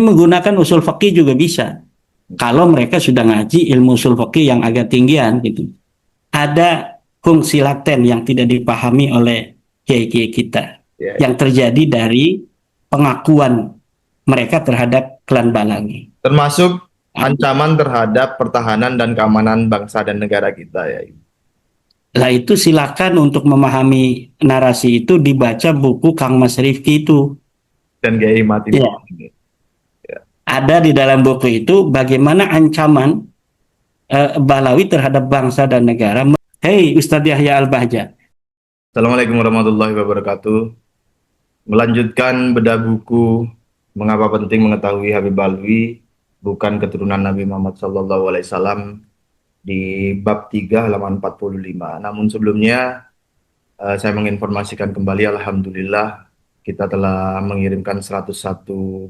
Menggunakan usul fikih juga bisa. Kalau mereka sudah ngaji ilmu usul fikih yang agak tinggian gitu. Ada fungsi laten yang tidak dipahami oleh kiai-kiai kita. Ya, Yang terjadi dari pengakuan mereka terhadap klan Balangi. termasuk Nah, ancaman terhadap pertahanan dan keamanan bangsa dan negara kita ya. lah itu silakan untuk memahami narasi itu dibaca buku Kang Mas Rifki itu. Dan Kiai Mati Ya, ini. Ya. ada di dalam buku itu bagaimana ancaman Balawi terhadap bangsa dan negara. Hei Ustadz Yahya Al-Bahja. Assalamualaikum warahmatullahi wabarakatuh. Melanjutkan bedah buku Mengapa Penting Mengetahui Habib Alwi Bukan Keturunan Nabi Muhammad SAW di bab 3 halaman 45. Namun sebelumnya saya menginformasikan kembali Alhamdulillah kita telah mengirimkan 101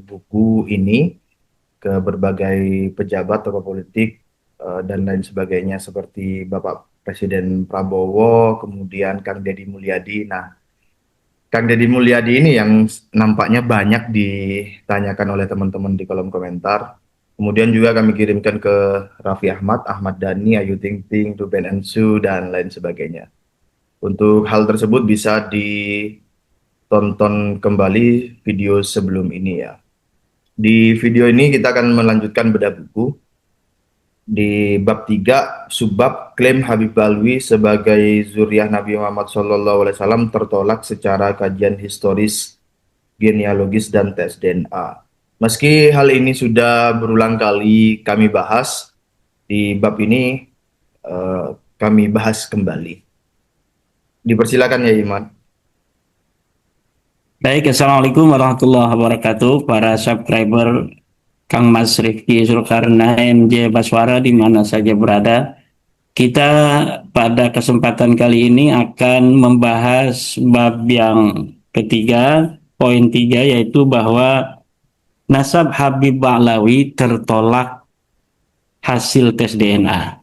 buku ini ke berbagai pejabat, tokoh politik, dan lain sebagainya seperti Bapak Presiden Prabowo, kemudian Kang Deddy Mulyadi. Nah, Kang Deddy Mulyadi ini yang nampaknya banyak ditanyakan oleh teman-teman di kolom komentar. Kemudian juga kami kirimkan ke Raffi Ahmad, Ahmad Dhani, Ayu Ting Ting, Ruben Ensu, dan lain sebagainya. Untuk hal tersebut bisa ditonton kembali video sebelum ini ya. Di video ini kita akan melanjutkan bedah buku. Di bab 3 subbab klaim Habib Alwi sebagai zuriat Nabi Muhammad SAW tertolak secara kajian historis, genealogis, dan tes DNA. Meski hal ini sudah berulang kali kami bahas, di bab ini kami bahas kembali. Dipersilakan ya Iman. Baik, Assalamualaikum warahmatullahi wabarakatuh. Para subscriber Kang Mas Rifki Zulkarnain MJ Baswara di mana saja berada. Kita pada kesempatan kali ini akan membahas bab yang ketiga, poin 3, yaitu bahwa nasab Habib Ba'lawi tertolak hasil tes DNA.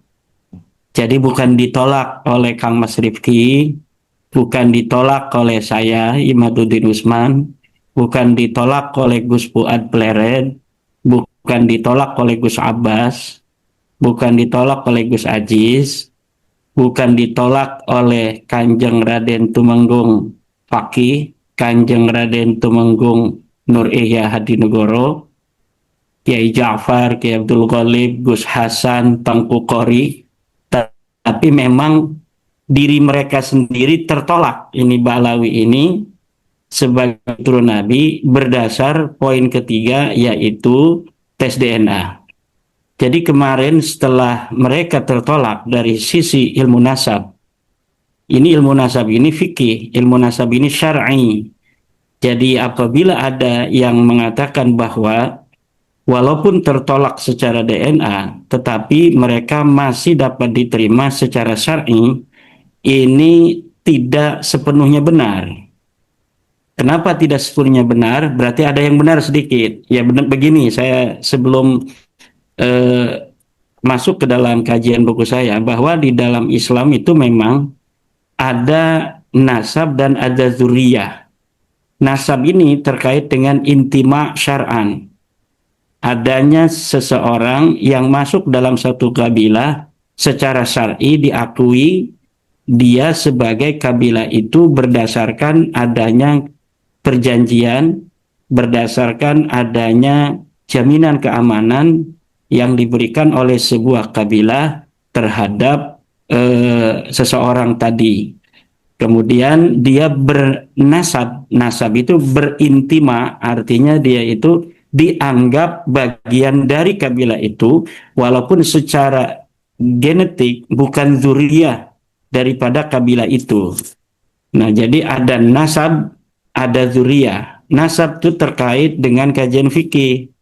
Jadi bukan ditolak oleh Kang Mas Rifki, bukan ditolak oleh saya, Imaduddin Usman, bukan ditolak oleh Gus Fuad Pleret, bukan ditolak oleh Gus Abbas, bukan ditolak oleh Gus Aziz, bukan ditolak oleh Kanjeng Raden Tumenggung Fakih, Kanjeng Raden Tumenggung Nur Ihya Hadinegoro, Kiai Ja'far, Kiai Abdul Ghalib, Gus Hasan, Tengku Qori, tapi memang diri mereka sendiri tertolak ini Ba'lawi ini sebagai turun Nabi berdasar poin ketiga yaitu tes DNA. Jadi kemarin setelah mereka tertolak dari sisi ilmu nasab, ini ilmu nasab ini fikih, ilmu nasab ini syar'i. Jadi apabila ada yang mengatakan bahwa walaupun tertolak secara DNA, tetapi mereka masih dapat diterima secara syar'i, ini tidak sepenuhnya benar. Kenapa tidak sepenuhnya benar? Berarti ada yang benar sedikit. Ya benar begini, saya sebelum eh, masuk ke dalam kajian buku saya, bahwa di dalam Islam itu memang ada nasab dan ada zuriyah. Nasab ini terkait dengan intima syar'an. Adanya seseorang yang masuk dalam satu kabilah secara syar'i diakui dia sebagai kabilah itu berdasarkan adanya perjanjian, berdasarkan adanya jaminan keamanan yang diberikan oleh sebuah kabilah terhadap seseorang tadi. Kemudian dia bernasab, nasab itu berintima, artinya dia itu dianggap bagian dari kabilah itu, walaupun secara genetik bukan zuriyah daripada kabilah itu. Nah, jadi ada nasab, ada zuriyah. Nasab itu terkait dengan kajian fikih.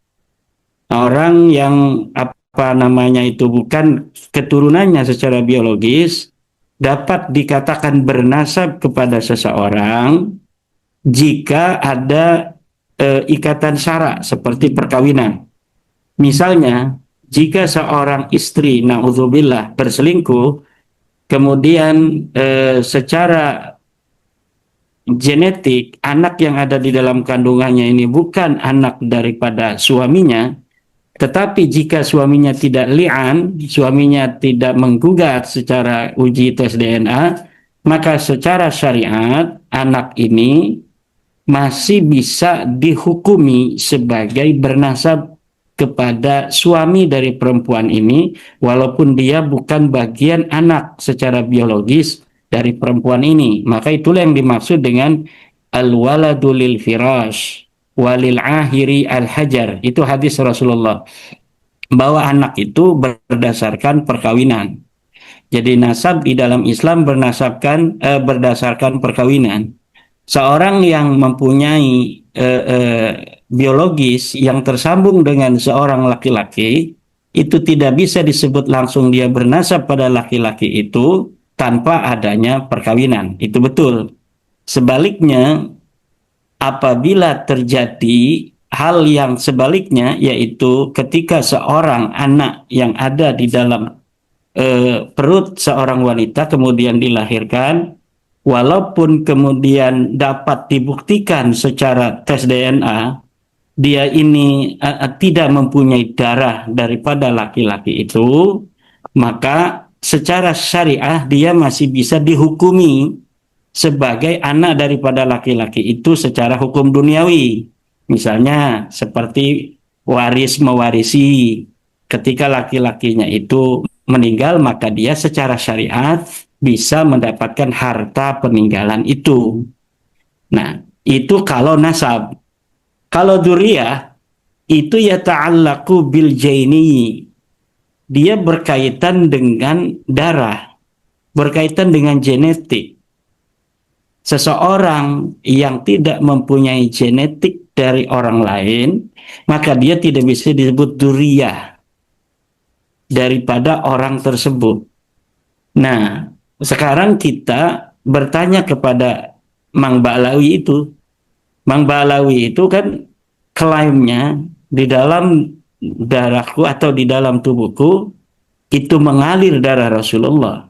Orang yang apa namanya itu bukan keturunannya secara biologis dapat dikatakan bernasab kepada seseorang jika ada ikatan syara seperti perkawinan. Misalnya, jika seorang istri naudzubillah berselingkuh, kemudian secara genetik anak yang ada di dalam kandungannya ini bukan anak daripada suaminya, tetapi jika suaminya tidak li'an, suaminya tidak menggugat secara uji tes DNA, maka secara syariat anak ini masih bisa dihukumi sebagai bernasab kepada suami dari perempuan ini, walaupun dia bukan bagian anak secara biologis dari perempuan ini. Maka itulah yang dimaksud dengan al-waladu lil firash walil ahiri al-hajar. Itu hadis Rasulullah, bahwa anak itu berdasarkan perkawinan. Jadi nasab di dalam Islam berdasarkan perkawinan. Seorang yang mempunyai biologis yang tersambung dengan seorang laki-laki itu tidak bisa disebut langsung dia bernasab pada laki-laki itu tanpa adanya perkawinan. Itu betul. Sebaliknya, apabila terjadi hal yang sebaliknya, yaitu ketika seorang anak yang ada di dalam perut seorang wanita kemudian dilahirkan, walaupun kemudian dapat dibuktikan secara tes DNA, dia ini tidak mempunyai darah daripada laki-laki itu, maka secara syariah dia masih bisa dihukumi sebagai anak daripada laki-laki itu secara hukum duniawi. Misalnya seperti waris mewarisi, ketika laki-lakinya itu meninggal, maka dia secara syariat bisa mendapatkan harta peninggalan itu. Nah, itu kalau nasab. Kalau dzurriyyah, itu ya ta'allaqu bil jaini. Dia berkaitan dengan darah, berkaitan dengan genetik. Seseorang yang tidak mempunyai genetik dari orang lain, maka dia tidak bisa disebut dzurriyyah daripada orang tersebut. Nah, sekarang kita bertanya kepada Mang Ba'lawi itu. Mang Ba'lawi itu kan klaimnya di dalam darahku atau di dalam tubuhku itu mengalir darah Rasulullah.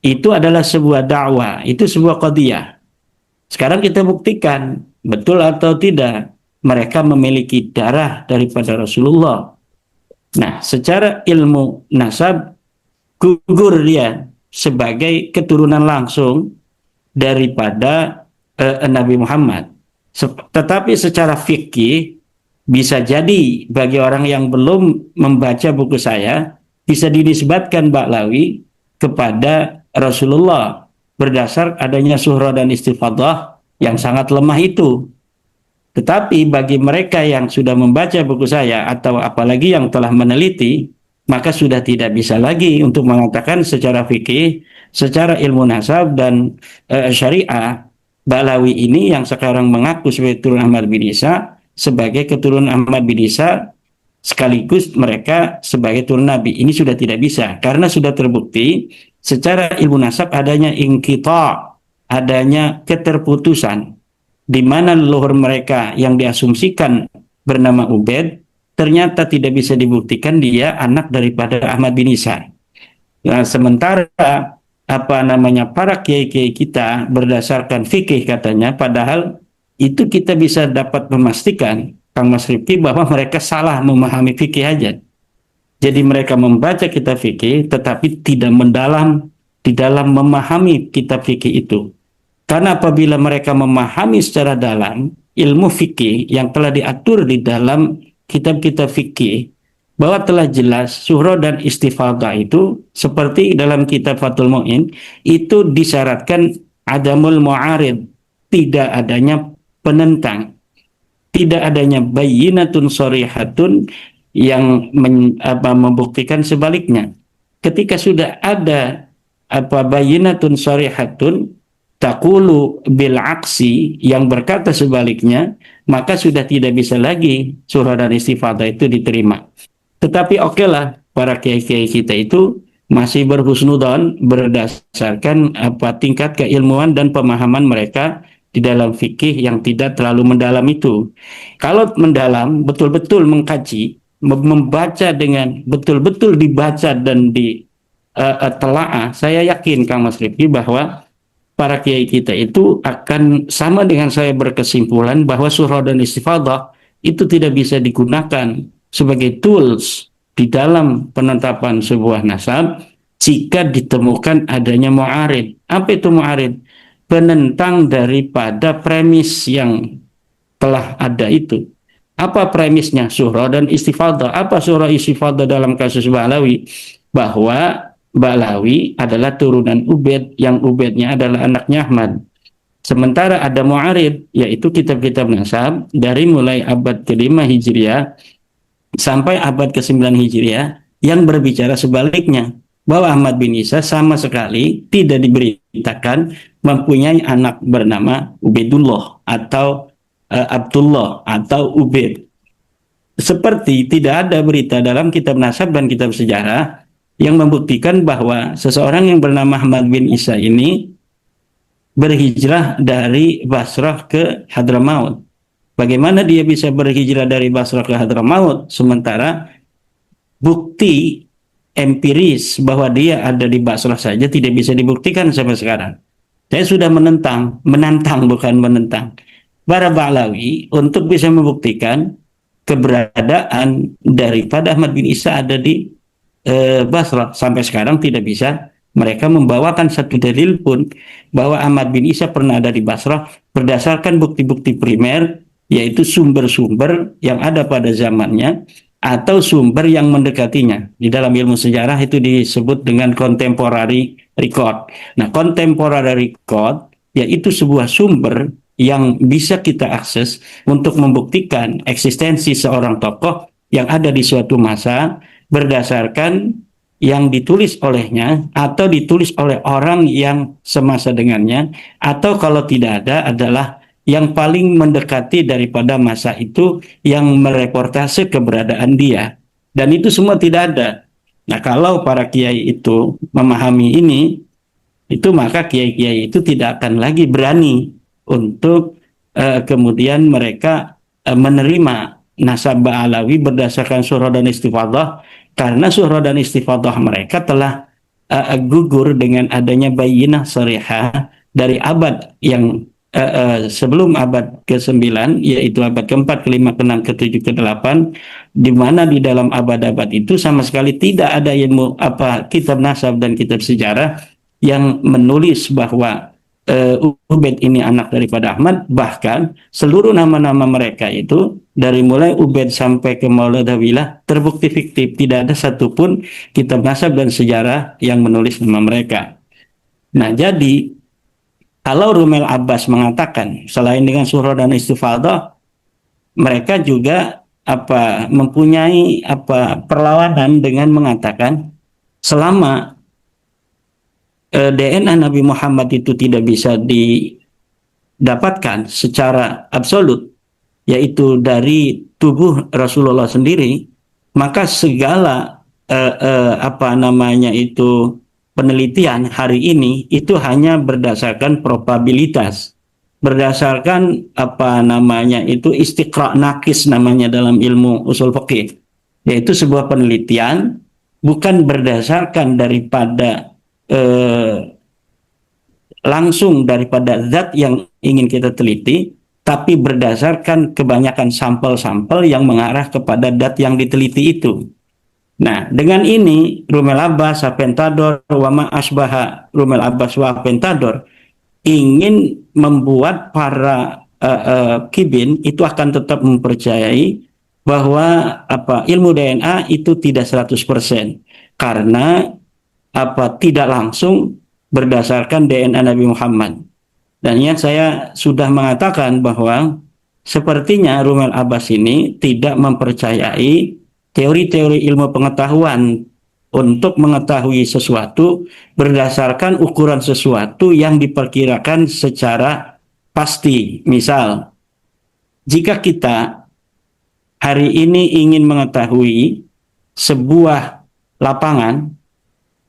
Itu adalah sebuah dakwah, itu sebuah qadiyah. Sekarang kita buktikan betul atau tidak mereka memiliki darah daripada Rasulullah. Nah, secara ilmu nasab gugur dia sebagai keturunan langsung daripada Nabi Muhammad. Tetapi secara fikih bisa jadi bagi orang yang belum membaca buku saya bisa dinisbatkan Ba'lawi kepada Rasulullah berdasar adanya suhra dan istifadah yang sangat lemah itu. Tetapi bagi mereka yang sudah membaca buku saya atau apalagi yang telah meneliti, maka sudah tidak bisa lagi untuk mengatakan secara fikih, secara ilmu nasab dan syariah, Ba'lawi ini yang sekarang mengaku sebagai keturunan Ahmad bin Isa, sebagai keturunan Ahmad bin Isa, sekaligus mereka sebagai turun Nabi. Ini sudah tidak bisa, karena sudah terbukti secara ilmu nasab adanya inqita', adanya keterputusan, di mana leluhur mereka yang diasumsikan bernama Ubaid, ternyata tidak bisa dibuktikan dia anak daripada Ahmad bin Isa. Nah, sementara para kiai-kiai kita berdasarkan fikih katanya, padahal itu kita bisa dapat memastikan, Kang Mas Rifki, bahwa mereka salah memahami fikih aja. Jadi mereka membaca kitab fikih tetapi tidak mendalam di dalam memahami kitab fikih itu. Karena apabila mereka memahami secara dalam ilmu fikih yang telah diatur di dalam kitab-kitab fikih, bahwa telah jelas suhra dan istifadah itu seperti dalam kitab Fathul Mu'in itu disyaratkan adamul mu'arid, tidak adanya penentang, tidak adanya bayyinatun sharihatun yang membuktikan sebaliknya. Ketika sudah ada bayyinatun sharihatun taqulu bil aksi yang berkata sebaliknya, maka sudah tidak bisa lagi surah dan istifadah itu diterima. Tetapi okelah, para kiai-kiai kita itu masih berhusnudzon berdasarkan tingkat keilmuan dan pemahaman mereka di dalam fikih yang tidak terlalu mendalam itu. Kalau mendalam, betul-betul mengkaji, membaca dengan betul-betul dibaca dan ditelaah, saya yakin Kang Mas Rifki bahwa para kiai kita itu akan sama dengan saya berkesimpulan bahwa surah dan istifadah itu tidak bisa digunakan sebagai tools di dalam penetapan sebuah nasab jika ditemukan adanya mu'arid. Apa itu mu'arid? Penentang daripada premis yang telah ada itu. Apa premisnya? Surah dan istifadah. Apa surah istifadah dalam kasus Ba'lawi? Bahwa Ba'lawi adalah turunan Ubaid, yang Ubaidnya adalah anaknya Ahmad. Sementara ada mu'arid, yaitu kitab-kitab nasab dari mulai abad ke-5 Hijriah sampai abad ke-9 Hijriah yang berbicara sebaliknya, bahwa Ahmad bin Isa sama sekali tidak diberitakan mempunyai anak bernama Ubaidullah atau Abdullah atau Ubaid. Seperti tidak ada berita dalam kitab nasab dan kitab sejarah yang membuktikan bahwa seseorang yang bernama Ahmad bin Isa ini berhijrah dari Basrah ke Hadramaut. Bagaimana dia bisa berhijrah dari Basrah ke Hadramaut sementara bukti empiris bahwa dia ada di Basrah saja tidak bisa dibuktikan sampai sekarang. Saya sudah menantang bukan menentang para Ba'lawi untuk bisa membuktikan keberadaan daripada Ahmad bin Isa ada di Basrah. Sampai sekarang tidak bisa mereka membawakan satu dalil pun bahwa Ahmad bin Isa pernah ada di Basrah berdasarkan bukti-bukti primer, yaitu sumber-sumber yang ada pada zamannya atau sumber yang mendekatinya. Di dalam ilmu sejarah itu disebut dengan contemporary record. Nah, contemporary record yaitu sebuah sumber yang bisa kita akses untuk membuktikan eksistensi seorang tokoh yang ada di suatu masa berdasarkan yang ditulis olehnya atau ditulis oleh orang yang semasa dengannya, atau kalau tidak ada adalah yang paling mendekati daripada masa itu yang mereportase keberadaan dia. Dan itu semua tidak ada. Nah, kalau para kiai itu memahami ini, itu maka kiai-kiai itu tidak akan lagi berani untuk kemudian mereka menerima nasab Ba'alawi berdasarkan surah dan istifadah, karena surah dan istifadah mereka telah gugur dengan adanya bayyinah sharihah dari abad yang sebelum abad ke-9, yaitu abad ke-4, ke-5, ke-6, ke-7, ke-8, di mana di dalam abad-abad itu sama sekali tidak ada ilmu kitab nasab dan kitab sejarah yang menulis bahwa Ubaid ini anak daripada Ahmad. Bahkan seluruh nama-nama mereka itu dari mulai Ubaid sampai ke Maulad Hawilah terbukti fiktif, tidak ada satupun kitab nasab dan sejarah yang menulis nama mereka. Nah, jadi kalau Rumel Abbas mengatakan selain dengan surah dan istifadah, mereka juga mempunyai perlawanan dengan mengatakan selama DNA Nabi Muhammad itu tidak bisa didapatkan secara absolut, yaitu dari tubuh Rasulullah sendiri, maka segala penelitian hari ini itu hanya berdasarkan probabilitas, berdasarkan istiqra' nakis namanya dalam ilmu usul fikih, yaitu sebuah penelitian bukan berdasarkan daripada langsung daripada zat yang ingin kita teliti, tapi berdasarkan kebanyakan sampel-sampel yang mengarah kepada zat yang diteliti itu. Nah, dengan ini Rumel Abbas, Apentador, Wama Asbaha Rumel Abbas wa Apentador ingin membuat para kibin itu akan tetap mempercayai bahwa ilmu DNA itu tidak 100%, karena tidak langsung berdasarkan DNA Nabi Muhammad. Dan yang saya sudah mengatakan bahwa sepertinya Rumel Abbas ini tidak mempercayai teori-teori ilmu pengetahuan untuk mengetahui sesuatu berdasarkan ukuran sesuatu yang diperkirakan secara pasti. Misal, jika kita hari ini ingin mengetahui sebuah lapangan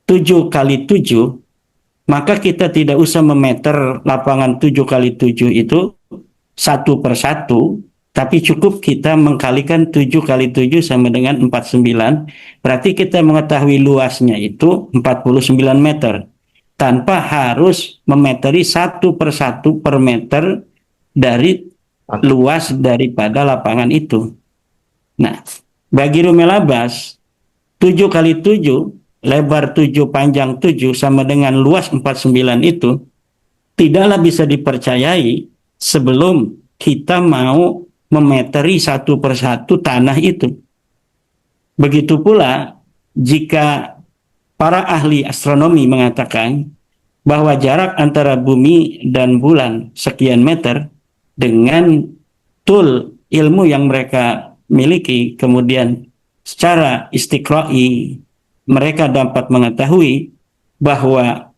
7 kali 7, maka kita tidak usah memeter lapangan 7 kali 7 itu satu per satu, tapi cukup kita mengkalikan 7 kali 7 sama dengan 49, berarti kita mengetahui luasnya itu 49 meter. tanpa harus memeteri satu persatu per meter dari luas daripada lapangan itu. Nah, bagi Rumel Abbas, 7 kali 7, lebar 7, panjang 7, sama dengan luas 49 itu, tidaklah bisa dipercayai sebelum kita mau memeteri satu persatu tanah itu. Begitu pula jika para ahli astronomi mengatakan bahwa jarak antara bumi dan bulan sekian meter, dengan tool ilmu yang mereka miliki, kemudian secara istiqra'i mereka dapat mengetahui bahwa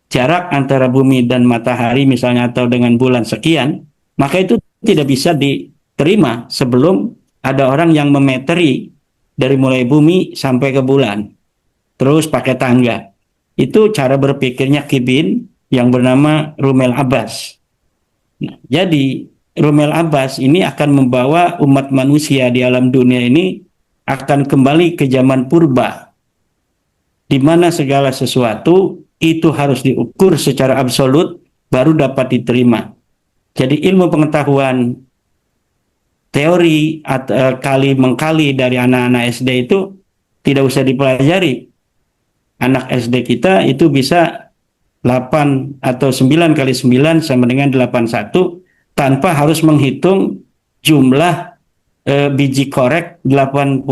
jarak antara bumi dan matahari misalnya atau dengan bulan sekian, maka itu tidak bisa diterima sebelum ada orang yang memeteri dari mulai bumi sampai ke bulan, terus pakai tangga. Itu cara berpikirnya Kibin yang bernama Rumel Abbas. Nah, jadi Rumel Abbas ini akan membawa umat manusia di alam dunia ini akan kembali ke zaman purba, di mana segala sesuatu itu harus diukur secara absolut baru dapat diterima. Jadi ilmu pengetahuan teori kali mengkali dari anak-anak SD itu tidak usah dipelajari. Anak SD kita itu bisa 8 atau 9 kali 9 sama dengan 81 tanpa harus menghitung jumlah biji korek 81.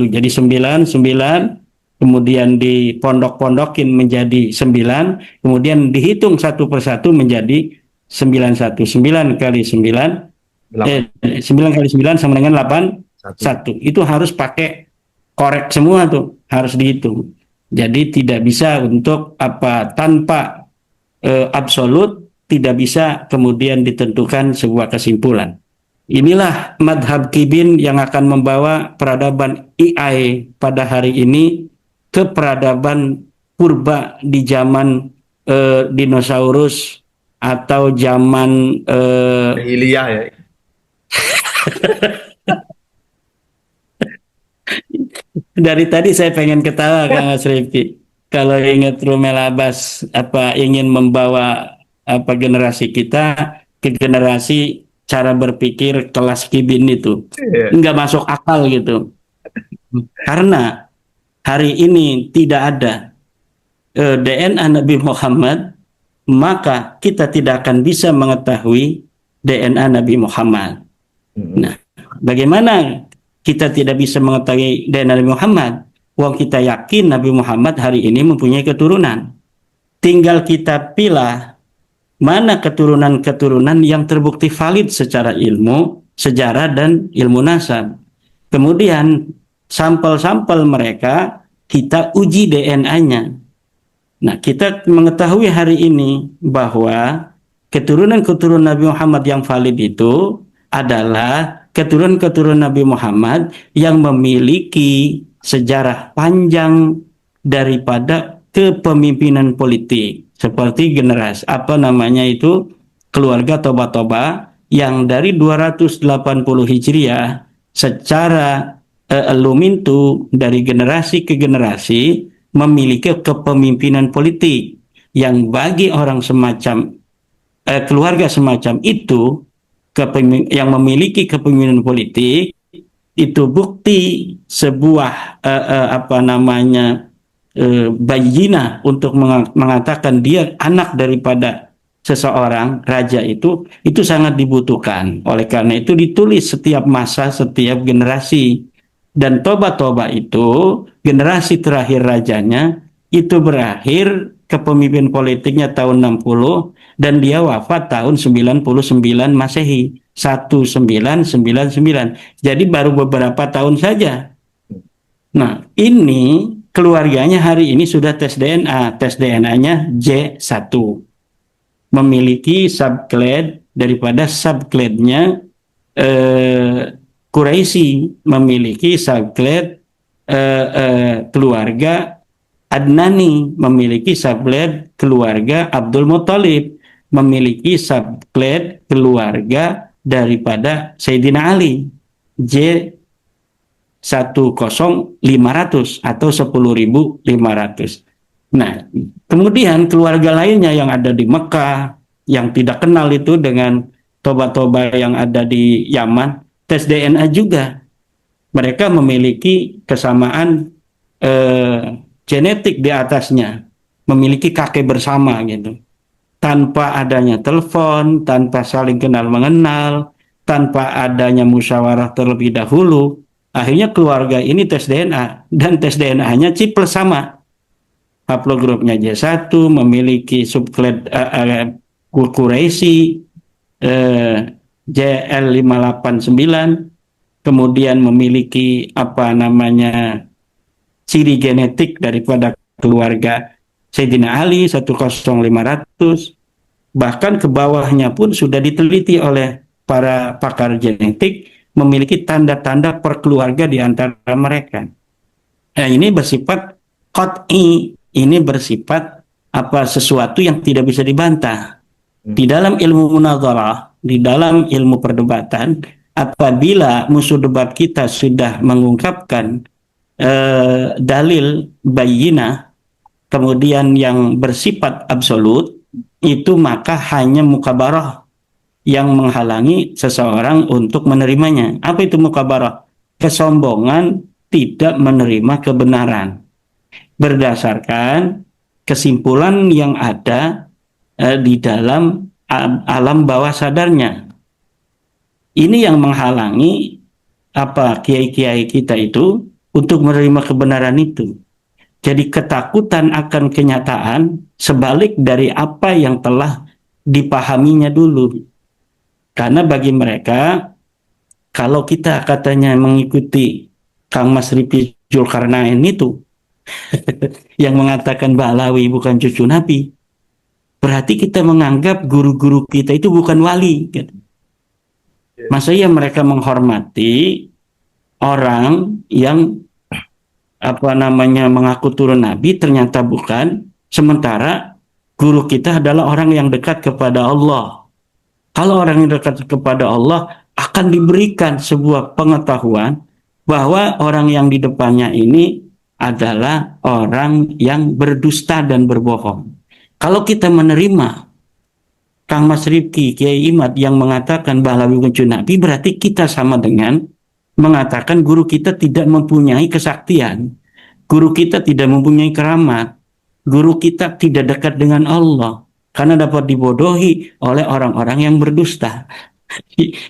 Jadi 9, 9, kemudian dipondok-pondokin menjadi 9, kemudian dihitung satu persatu menjadi 91. 9 kali 9, 9 kali 9 sama dengan 81. Itu harus pakai korek semua tuh, harus dihitung. Jadi tidak bisa untuk tanpa absolut, tidak bisa kemudian ditentukan sebuah kesimpulan. Inilah madhab Kibin yang akan membawa peradaban AI pada hari ini ke peradaban purba di zaman dinosaurus atau zaman Ilya ya. Dari tadi saya pengen ketawa Kang Mas Rifki. Kalau ingat Rumel Abbas ingin membawa generasi kita ke generasi cara berpikir kelas Kibin itu. Nggak masuk akal gitu. Karena hari ini tidak ada DNA Nabi Muhammad, maka kita tidak akan bisa mengetahui DNA Nabi Muhammad. Nah, bagaimana kita tidak bisa mengetahui DNA Nabi Muhammad? Wong kita yakin Nabi Muhammad hari ini mempunyai keturunan. Tinggal kita pilih mana keturunan-keturunan yang terbukti valid secara ilmu, sejarah, dan ilmu nasab. Kemudian sampel-sampel mereka kita uji DNA-nya. Nah, kita mengetahui hari ini bahwa keturunan-keturunan Nabi Muhammad yang valid itu adalah keturunan-keturunan Nabi Muhammad yang memiliki sejarah panjang daripada kepemimpinan politik, seperti generasi keluarga Toba-Toba yang dari 280 Hijriah secara lumintu dari generasi ke generasi memiliki kepemimpinan politik yang bagi orang semacam keluarga semacam itu yang memiliki kepemimpinan politik itu bukti sebuah bayinah untuk mengatakan dia anak daripada seseorang raja itu sangat dibutuhkan. Oleh karena itu ditulis setiap masa, setiap generasi. Dan Toba-Toba itu generasi terakhir rajanya itu berakhir kepemimpinan politiknya tahun 60 dan dia wafat tahun 99 Masehi 1999. Jadi baru beberapa tahun saja. Nah, ini keluarganya hari ini sudah tes DNA. Tes DNA-nya J1. Memiliki subclade daripada subclade-nya Quraisy, memiliki subclade keluarga Adnani, memiliki subclade keluarga Abdul Muthalib, memiliki subclade keluarga daripada Sayyidina Ali, J10500 atau 10.500. Nah, kemudian keluarga lainnya yang ada di Mekah, yang tidak kenal itu dengan toba-toba yang ada di Yaman, tes DNA juga. Mereka memiliki kesamaan genetik di atasnya, memiliki kakek bersama gitu. Tanpa adanya telepon, tanpa saling kenal mengenal, tanpa adanya musyawarah terlebih dahulu, akhirnya keluarga ini tes DNA dan tes DNA-nya plus sama. Haplogrupnya J1, memiliki subclade Quraisy JL589, kemudian memiliki apa namanya ciri genetik daripada keluarga Sayyidina Ali 10500, bahkan ke bawahnya pun sudah diteliti oleh para pakar genetik, memiliki tanda-tanda perkeluarga di antara mereka. Nah, ini bersifat qat'i, ini bersifat apa sesuatu yang tidak bisa dibantah. Di dalam ilmu munadharah, di dalam ilmu perdebatan, apabila musuh debat kita sudah mengungkapkan dalil bayyinah, kemudian yang bersifat absolut, itu maka hanya mukabarah yang menghalangi seseorang untuk menerimanya. Apa itu mukabarah? Kesombongan tidak menerima kebenaran berdasarkan kesimpulan yang ada di dalam alam bawah sadarnya. Ini yang menghalangi apa kiai-kiai kita itu untuk menerima kebenaran itu. Jadi ketakutan akan kenyataan sebalik dari apa yang telah dipahaminya dulu. Karena bagi mereka, kalau kita katanya mengikuti Kang Mas Rifi Zulkarnain itu, yang mengatakan Ba'alawi bukan cucu Nabi, berarti kita menganggap guru-guru kita itu bukan wali. Masa ya mereka menghormati orang yang apa namanya mengaku turun Nabi ternyata bukan, sementara guru kita adalah orang yang dekat kepada Allah. Kalau orang yang dekat kepada Allah akan diberikan sebuah pengetahuan bahwa orang yang di depannya ini adalah orang yang berdusta dan berbohong. Kalau kita menerima Kang Mas Rifki, Kiai Imad yang mengatakan Ba'alawi bukan Nabi, berarti kita sama dengan mengatakan guru kita tidak mempunyai kesaktian, guru kita tidak mempunyai keramat, guru kita tidak dekat dengan Allah, karena dapat dibodohi oleh orang-orang yang berdusta.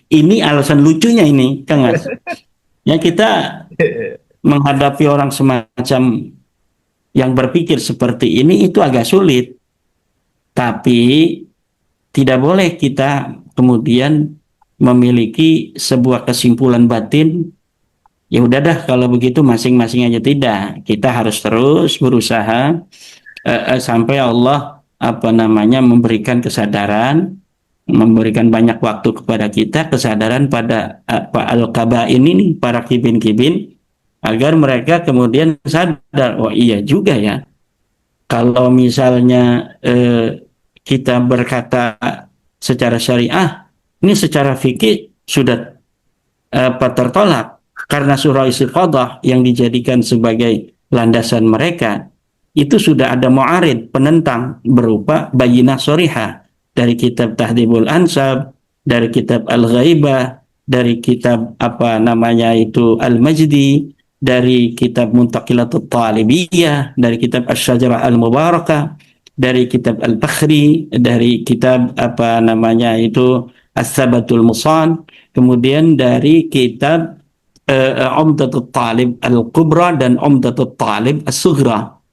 Ini alasan lucunya ini, Kang Mas. Ya, kita menghadapi orang semacam yang berpikir seperti ini itu agak sulit. Tapi tidak boleh kita kemudian memiliki sebuah kesimpulan batin, ya udah dah kalau begitu masing-masing aja. Tidak, kita harus terus berusaha sampai Allah apa namanya memberikan kesadaran, memberikan banyak waktu kepada kita, kesadaran pada al-qabain ini, para kibin-kibin, agar mereka kemudian sadar, oh iya juga ya, kalau misalnya kita berkata secara syariah, ini secara fikih sudah tertolak, karena surah Istiqadah yang dijadikan sebagai landasan mereka itu sudah ada mu'arid, penentang berupa Bayyinah Shorihah dari kitab Tahdhibul Ansab, dari kitab Al-Ghaibah, dari kitab apa namanya itu Al-Majdi, dari kitab Muntaqilatul Talibiyah, dari kitab Asy-Syajarah Al-Mubarakah, dari kitab Al-Bakhri, dari kitab apa namanya itu As-Sabatul Musan, kemudian dari kitab Umdatul Talib Al-Kubra dan Umdatul Talib As-Sughra.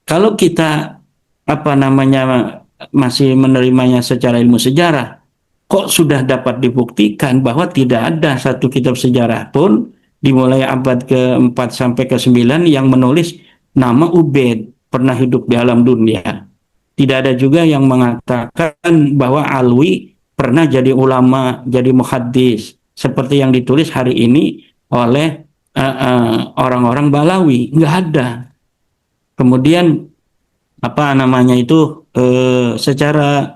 Kalau kita apa namanya masih menerimanya secara ilmu sejarah, kok sudah dapat dibuktikan bahwa tidak ada satu kitab sejarah pun dimulai abad ke-4 sampai ke-9 yang menulis nama Ubaid pernah hidup di alam dunia. Tidak ada juga yang mengatakan bahwa Alwi pernah jadi ulama, jadi muhaddis, seperti yang ditulis hari ini oleh orang-orang Ba'alawi. Nggak ada. Kemudian apa namanya itu secara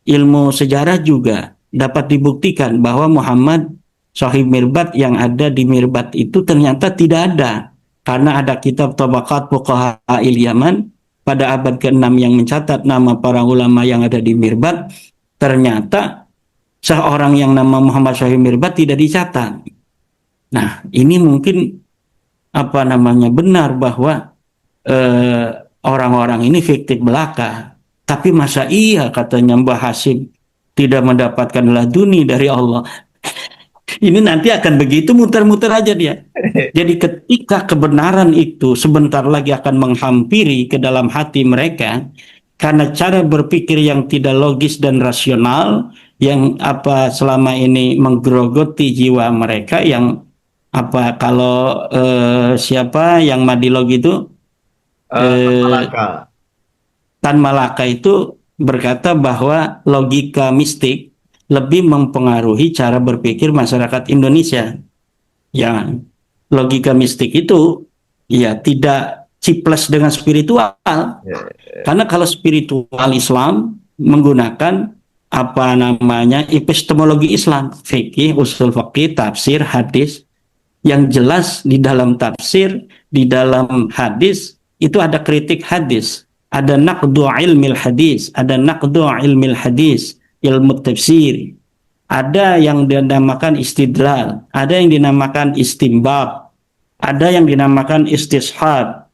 ilmu sejarah juga dapat dibuktikan bahwa Muhammad Sahib Mirbat yang ada di Mirbat itu ternyata tidak ada, karena ada kitab Tabaqat Fuqaha il Yaman pada abad ke-6 yang mencatat nama para ulama yang ada di Mirbat, ternyata seorang yang nama Muhammad Syahid Mirbat tidak dicatat. Nah, ini mungkin apa namanya benar bahwa eh, orang-orang ini fiktif belaka. Tapi masa iya katanya Mbah Hasim tidak mendapatkan laduni dari Allah. Ini nanti akan begitu muter-muter aja dia. Jadi ketika kebenaran itu sebentar lagi akan menghampiri ke dalam hati mereka, karena cara berpikir yang tidak logis dan rasional, yang apa selama ini menggerogoti jiwa mereka, yang apa kalau siapa yang Madilog itu eh, Malaka. Tan Malaka itu berkata bahwa logika mistik lebih mempengaruhi cara berpikir masyarakat Indonesia. Ya, logika mistik itu ya tidak ciples dengan spiritual. Ya. Karena kalau spiritual Islam menggunakan apa namanya epistemologi Islam, fikih, usul fikih, tafsir, hadis, yang jelas di dalam tafsir, di dalam hadis itu ada kritik hadis, ada naqdu ilmil hadis, ada naqdu ilmil hadis, ilmu tafsir, ada yang dinamakan istidlal, ada yang dinamakan istimbab, ada yang dinamakan istishab.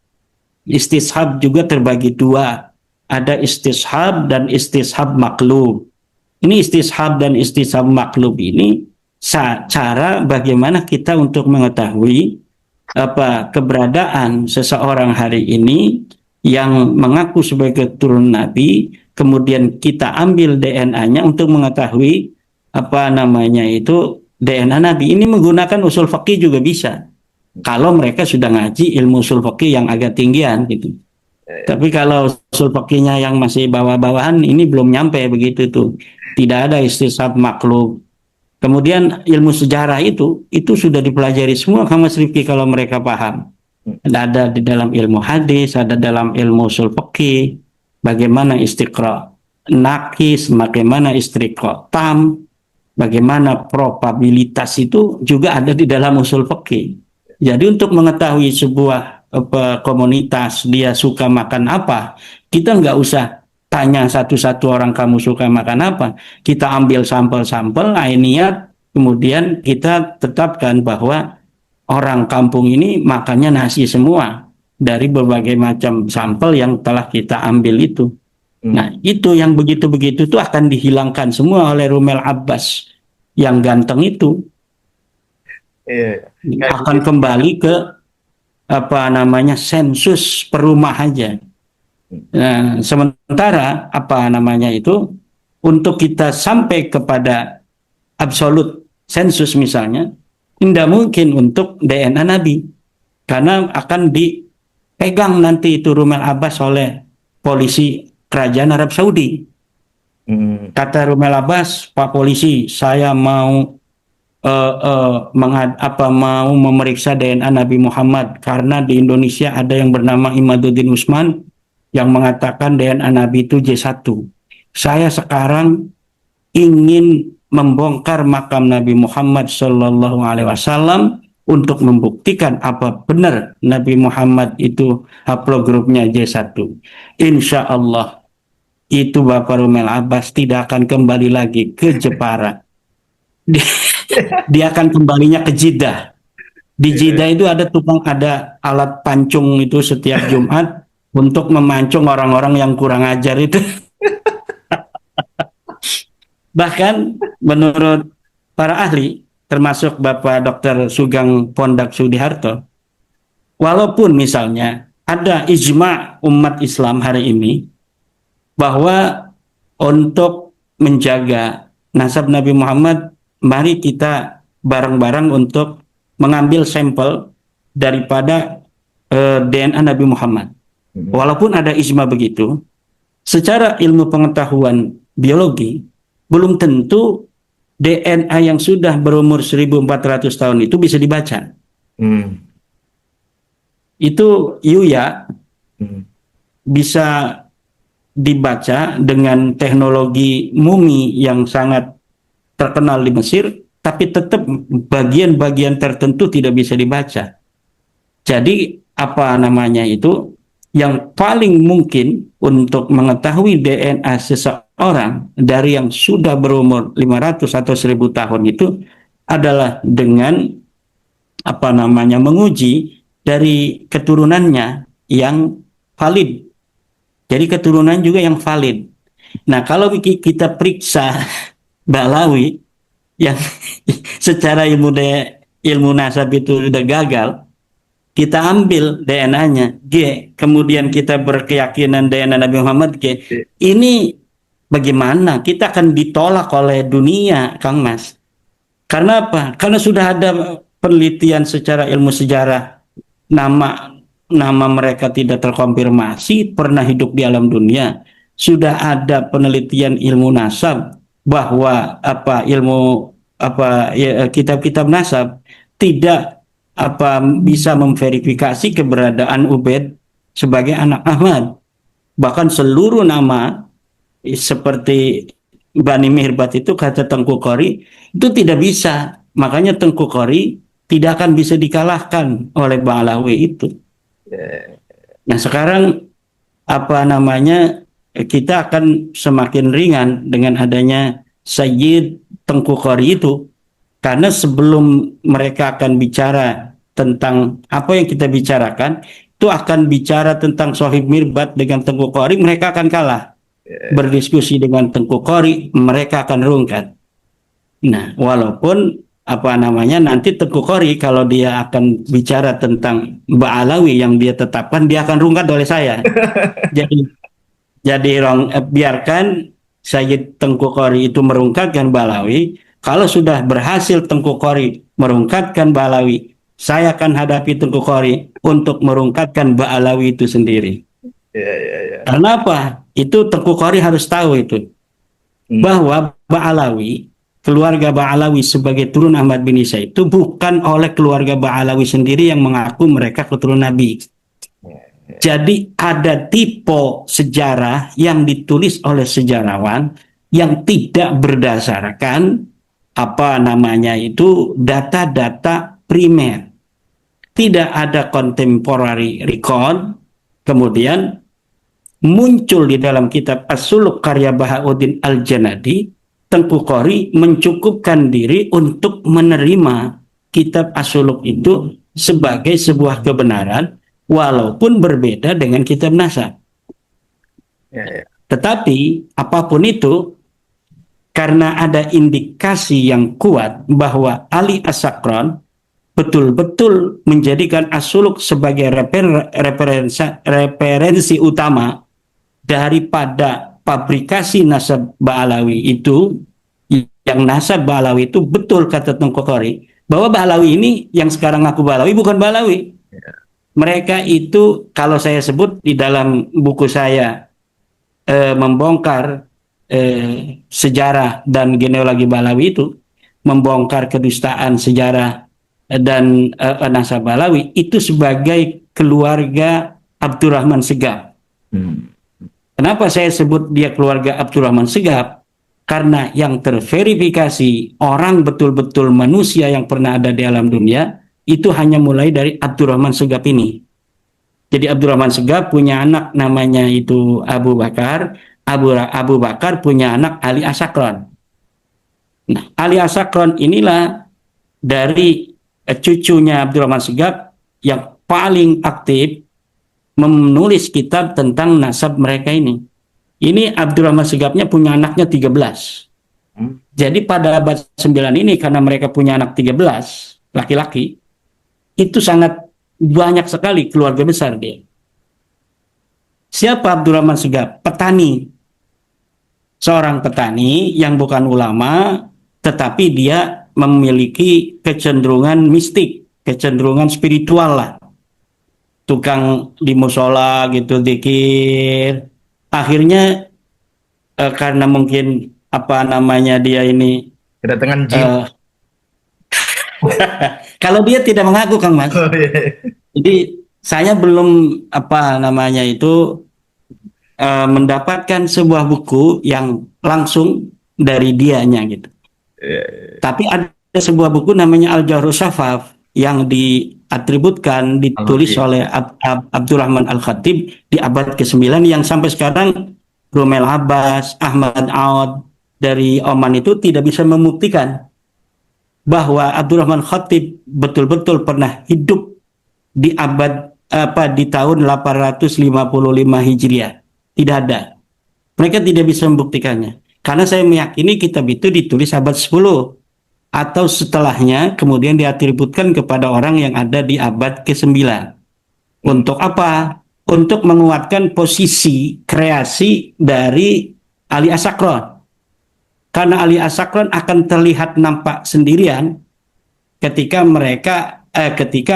Istishab juga terbagi dua, ada istishab dan istishab maklub. Ini istishab dan istishab maklub ini cara bagaimana kita untuk mengetahui apa keberadaan seseorang hari ini yang mengaku sebagai keturunan Nabi, kemudian kita ambil DNA-nya untuk mengetahui apa namanya itu DNA Nabi. Ini menggunakan usul fikih juga bisa. Kalau mereka sudah ngaji ilmu usul fikih yang agak tinggian gitu. Tapi kalau usul fikihnya yang masih bawah-bawahan ini belum nyampe begitu tuh. Tidak ada istishab maklub. Kemudian ilmu sejarah itu sudah dipelajari semua Kang Mas Rifki kalau mereka paham. Ada di dalam ilmu hadis, ada dalam ilmu usul fikih, bagaimana istiqra nakis, bagaimana istiqra tam, bagaimana probabilitas itu juga ada di dalam usul fikih. Jadi untuk mengetahui sebuah komunitas dia suka makan apa, kita nggak usah tanya satu-satu orang kamu suka makan apa. Kita ambil sampel-sampel, ainiyat, kemudian kita tetapkan bahwa orang kampung ini makannya nasi semua dari berbagai macam sampel yang telah kita ambil itu. Nah, itu yang begitu-begitu itu akan dihilangkan semua oleh Rumel Abbas yang ganteng itu. Iya. Akan kembali ke apa namanya sensus per rumah aja. Nah, sementara apa namanya itu untuk kita sampai kepada absolut sensus misalnya tidak mungkin untuk DNA Nabi karena akan dipegang nanti itu Rumel Abbas oleh polisi kerajaan Arab Saudi. Kata Rumel Abbas, Pak polisi, saya mau mau memeriksa DNA Nabi Muhammad karena di Indonesia ada yang bernama Imaduddin Usman yang mengatakan DNA Nabi itu J1. Saya sekarang ingin membongkar makam Nabi Muhammad Sallallahu Alaihi Wasallam untuk membuktikan apa benar Nabi Muhammad itu haplogrupnya J1. Insya Allah itu Bapak Rumel Abbas tidak akan kembali lagi ke Jepara. Dia akan kembalinya ke Jeddah. Di Jeddah itu ada alat pancung itu setiap Jumat untuk memancung orang-orang yang kurang ajar itu. Bahkan menurut para ahli, termasuk Bapak Dr. Sugeng Pondak Sudiharto, walaupun misalnya ada ijma umat Islam hari ini bahwa untuk menjaga nasab Nabi Muhammad, mari kita bareng-bareng untuk mengambil sampel daripada DNA Nabi Muhammad. Walaupun ada ijma begitu, secara ilmu pengetahuan biologi, belum tentu DNA yang sudah berumur 1400 tahun itu bisa dibaca. Itu Yuya bisa dibaca dengan teknologi mumi yang sangat terkenal di Mesir, tapi tetap bagian-bagian tertentu tidak bisa dibaca. Jadi apa namanya itu yang paling mungkin untuk mengetahui DNA seseorang dari yang sudah berumur 500 atau 1000 tahun itu adalah dengan menguji dari keturunannya yang valid. Jadi keturunan juga yang valid. Nah, kalau kita periksa Ba'alawi yang secara ilmu nasab itu sudah gagal, kita ambil DNA-nya G, kemudian kita berkeyakinan DNA Nabi Muhammad G, ini bagaimana? Kita akan ditolak oleh dunia, Kang Mas. Karena apa? Karena sudah ada penelitian secara ilmu sejarah, nama nama mereka tidak terkonfirmasi, pernah hidup di alam dunia. Sudah ada penelitian ilmu nasab bahwa kitab-kitab nasab tidak bisa memverifikasi keberadaan Ubaid sebagai anak Ahmad. Bahkan seluruh nama seperti Bani Mihbat itu, kata Tengku Qori, itu tidak bisa. Makanya Tengku Qori tidak akan bisa dikalahkan oleh Ba'alawi itu. Nah, sekarang kita akan semakin ringan dengan adanya Sayyid Tengku Qori itu, karena sebelum mereka akan bicara tentang apa yang kita bicarakan, itu akan bicara tentang Sohib Mirbat dengan Tengku Qori, mereka akan kalah. Berdiskusi dengan Tengku Qori, mereka akan rungkat. Nah, walaupun nanti Tengku Qori kalau dia akan bicara tentang Ba'alawi yang dia tetapkan, dia akan rungkat oleh saya. jadi biarkan Sayyid Tengku Qori itu merungkatkan Ba'alawi. Kalau sudah berhasil Tengku Qori merungkatkan Ba'alawi, saya akan hadapi Tengku Qori untuk merungkatkan Ba'alawi itu sendiri. Karena apa? Itu Tengku Qori harus tahu itu, bahwa Ba'alawi, keluarga Ba'alawi sebagai turun Ahmad bin Isa itu bukan oleh keluarga Ba'alawi sendiri yang mengaku mereka keturunan Nabi. Jadi ada tipe sejarah yang ditulis oleh sejarawan yang tidak berdasarkan data-data primer. Tidak ada contemporary record. Kemudian muncul di dalam kitab As-Suluk karya Bahauddin Al-Janadi, Tengku Qori mencukupkan diri untuk menerima kitab As-Suluk itu sebagai sebuah kebenaran, walaupun berbeda dengan kitab nasab. Tetapi apapun itu, karena ada indikasi yang kuat bahwa Ali As-Sakron betul-betul menjadikan As-Suluk sebagai referensi utama daripada pabrikasi nasab Ba'alawi itu, yang nasab Ba'alawi itu betul kata Tengku Qori, bahwa Ba'alawi ini yang sekarang ngaku Ba'alawi bukan Ba'alawi. Mereka itu, kalau saya sebut di dalam buku saya membongkar sejarah dan genealogi Ba'alawi itu, membongkar kedustaan sejarah dan nasab Ba'alawi itu sebagai keluarga Abdurrahman Segaf. Kenapa saya sebut dia keluarga Abdurrahman Segaf? Karena yang terverifikasi orang betul-betul manusia yang pernah ada di alam dunia itu hanya mulai dari Abdurrahman Segaf ini. Jadi Abdurrahman Segaf punya anak namanya itu Abu Bakar. Abu Bakar punya anak Ali As-Sakron. Nah, Ali As-Sakron inilah dari cucunya Abdurrahman Segaf yang paling aktif menulis kitab tentang nasab mereka ini. Ini Abdurrahman Segafnya punya anaknya 13. Jadi pada abad 9 ini, karena mereka punya anak 13 laki-laki, itu sangat banyak sekali keluarga besar dia. Siapa Abdurrahman Segaf? Petani. Seorang petani yang bukan ulama, tetapi dia memiliki kecenderungan mistik, kecenderungan spiritual lah. Tukang di musola gitu, zikir. Akhirnya karena mungkin dia ini kedatangan jin. Kalau dia tidak mengaku, Kang Mas. Jadi saya belum mendapatkan sebuah buku yang langsung dari dianya gitu. Tapi ada sebuah buku namanya Al-Jawhar Syafaf yang diatributkan ditulis Al-Khatib. oleh Abdurrahman Al-Khatib di abad ke-9 yang sampai sekarang Romel Abbas, Ahmad Aoud dari Oman itu tidak bisa membuktikan bahwa Abdurrahman Khatib betul-betul pernah hidup di di tahun 855 Hijriah. Tidak ada. Mereka tidak bisa membuktikannya. Karena saya meyakini kitab itu ditulis abad 10 atau setelahnya kemudian diatributkan kepada orang yang ada di abad ke-9. Untuk apa? Untuk menguatkan posisi kreasi dari Ali As-Sakron. Karena Ali As-Sakron akan terlihat nampak sendirian ketika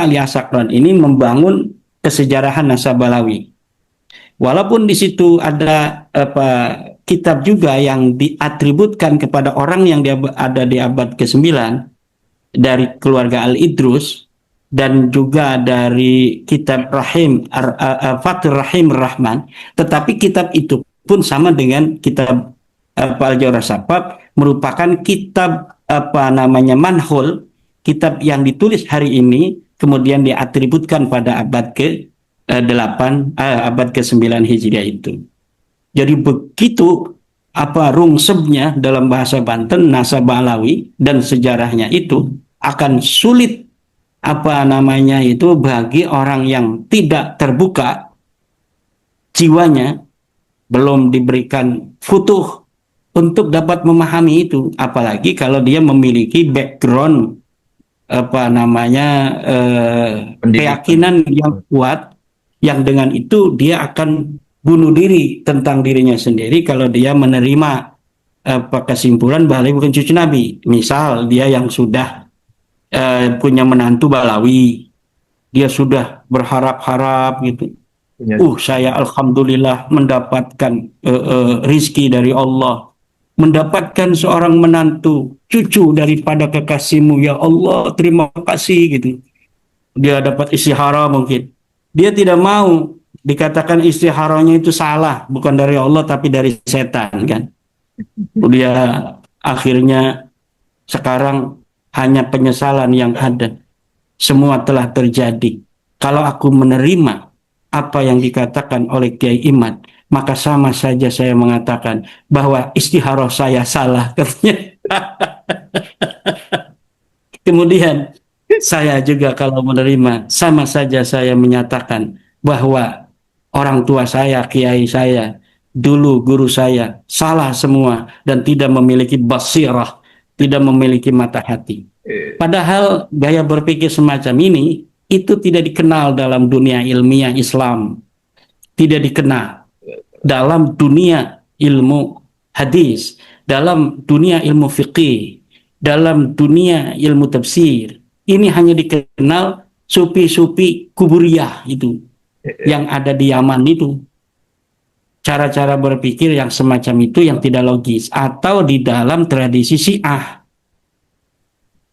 Ali As-Sakron ini membangun kesejarahan Nasabalawi. Walaupun di situ ada kitab juga yang diatributkan kepada orang yang ada di abad ke-9 dari keluarga Al-Idrus dan juga dari kitab Fathur Rahim Rahman, tetapi kitab itu pun sama dengan kitab Al-Jawhar Sapab, merupakan kitab manhul, kitab yang ditulis hari ini kemudian diatributkan pada abad ke-8 abad ke-9 Hijriah itu. Jadi begitu rungsebnya dalam bahasa Banten nasabah Alawi dan sejarahnya itu akan sulit bagi orang yang tidak terbuka jiwanya, belum diberikan futuh untuk dapat memahami itu, apalagi kalau dia memiliki background keyakinan yang kuat, yang dengan itu dia akan bunuh diri tentang dirinya sendiri kalau dia menerima kesimpulan Balawi bukan cucu Nabi. Misal dia yang sudah punya menantu Balawi, dia sudah berharap-harap gitu. Saya alhamdulillah mendapatkan rizki dari Allah, mendapatkan seorang menantu cucu daripada kekasihmu, ya Allah, terima kasih gitu. Dia dapat istihara mungkin. Dia tidak mau dikatakan istiharanya itu salah, bukan dari Allah tapi dari setan kan. Dia akhirnya sekarang hanya penyesalan yang ada. Semua telah terjadi. Kalau aku menerima apa yang dikatakan oleh Kiai Imad, maka sama saja saya mengatakan bahwa istiharah saya salah katanya. Kemudian saya juga kalau menerima, sama saja saya menyatakan bahwa orang tua saya, kiai saya, dulu guru saya, salah semua dan tidak memiliki basirah, tidak memiliki mata hati. Padahal gaya berpikir semacam ini, itu tidak dikenal dalam dunia ilmiah Islam. Tidak dikenal dalam dunia ilmu hadis, dalam dunia ilmu fiqih, dalam dunia ilmu tafsir. Ini hanya dikenal sufi-sufi kuburiyah itu yang ada di Yaman itu. Cara-cara berpikir yang semacam itu yang tidak logis. Atau di dalam tradisi Syiah.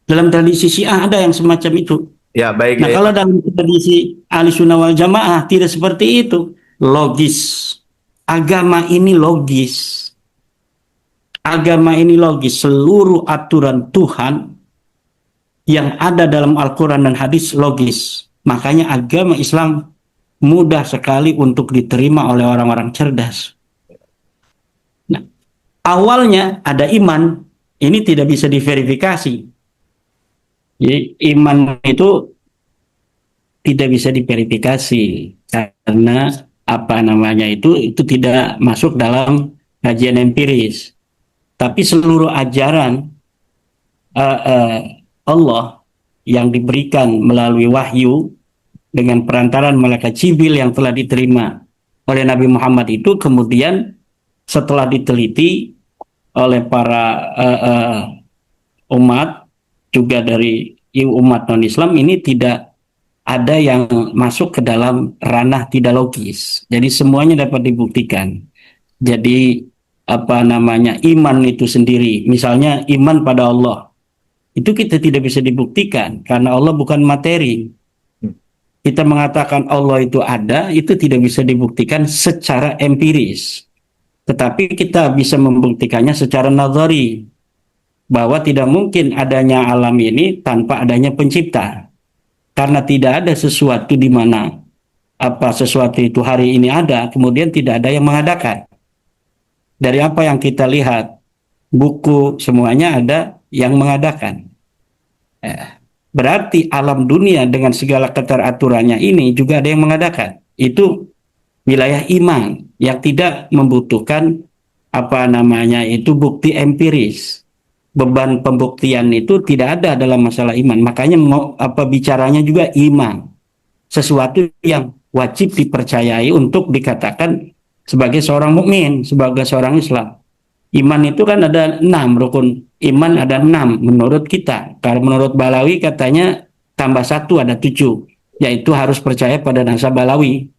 Dalam tradisi Syiah ada yang semacam itu. Ya, baik. Nah, kalau dalam tradisi Ahlussunnah wal Jamaah tidak seperti itu. Logis. Agama ini logis. Agama ini logis. Seluruh aturan Tuhan yang ada dalam Al-Quran dan hadis logis. Makanya agama Islam mudah sekali untuk diterima oleh orang-orang cerdas. Nah, awalnya ada iman, ini tidak bisa diverifikasi. Jadi iman itu tidak bisa diverifikasi karena itu tidak masuk dalam kajian empiris. Tapi seluruh ajaran Allah yang diberikan melalui wahyu dengan perantaran malaikat Jibril yang telah diterima oleh Nabi Muhammad itu kemudian setelah diteliti oleh para umat juga dari umat non-Islam, ini tidak ada yang masuk ke dalam ranah tidak logis. Jadi semuanya dapat dibuktikan. Jadi iman itu sendiri, misalnya iman pada Allah, itu kita tidak bisa dibuktikan karena Allah bukan materi. Kita mengatakan Allah itu ada, itu tidak bisa dibuktikan secara empiris. Tetapi kita bisa membuktikannya secara nazari, bahwa tidak mungkin adanya alam ini tanpa adanya pencipta. Karena tidak ada sesuatu di mana sesuatu itu hari ini ada, kemudian tidak ada yang mengadakan. Dari apa yang kita lihat, buku semuanya ada yang mengadakan. Berarti alam dunia dengan segala keteraturannya ini juga ada yang mengadakan. Itu wilayah iman yang tidak membutuhkan itu bukti empiris. Beban pembuktian itu tidak ada dalam masalah iman. Makanya bicaranya juga iman. Sesuatu yang wajib dipercayai untuk dikatakan sebagai seorang mukmin, sebagai seorang Islam. Iman itu kan ada 6 rukun. Iman ada 6 menurut kita. Kalau menurut Balawi katanya tambah 1 ada 7. Yaitu harus percaya pada nasab Balawi.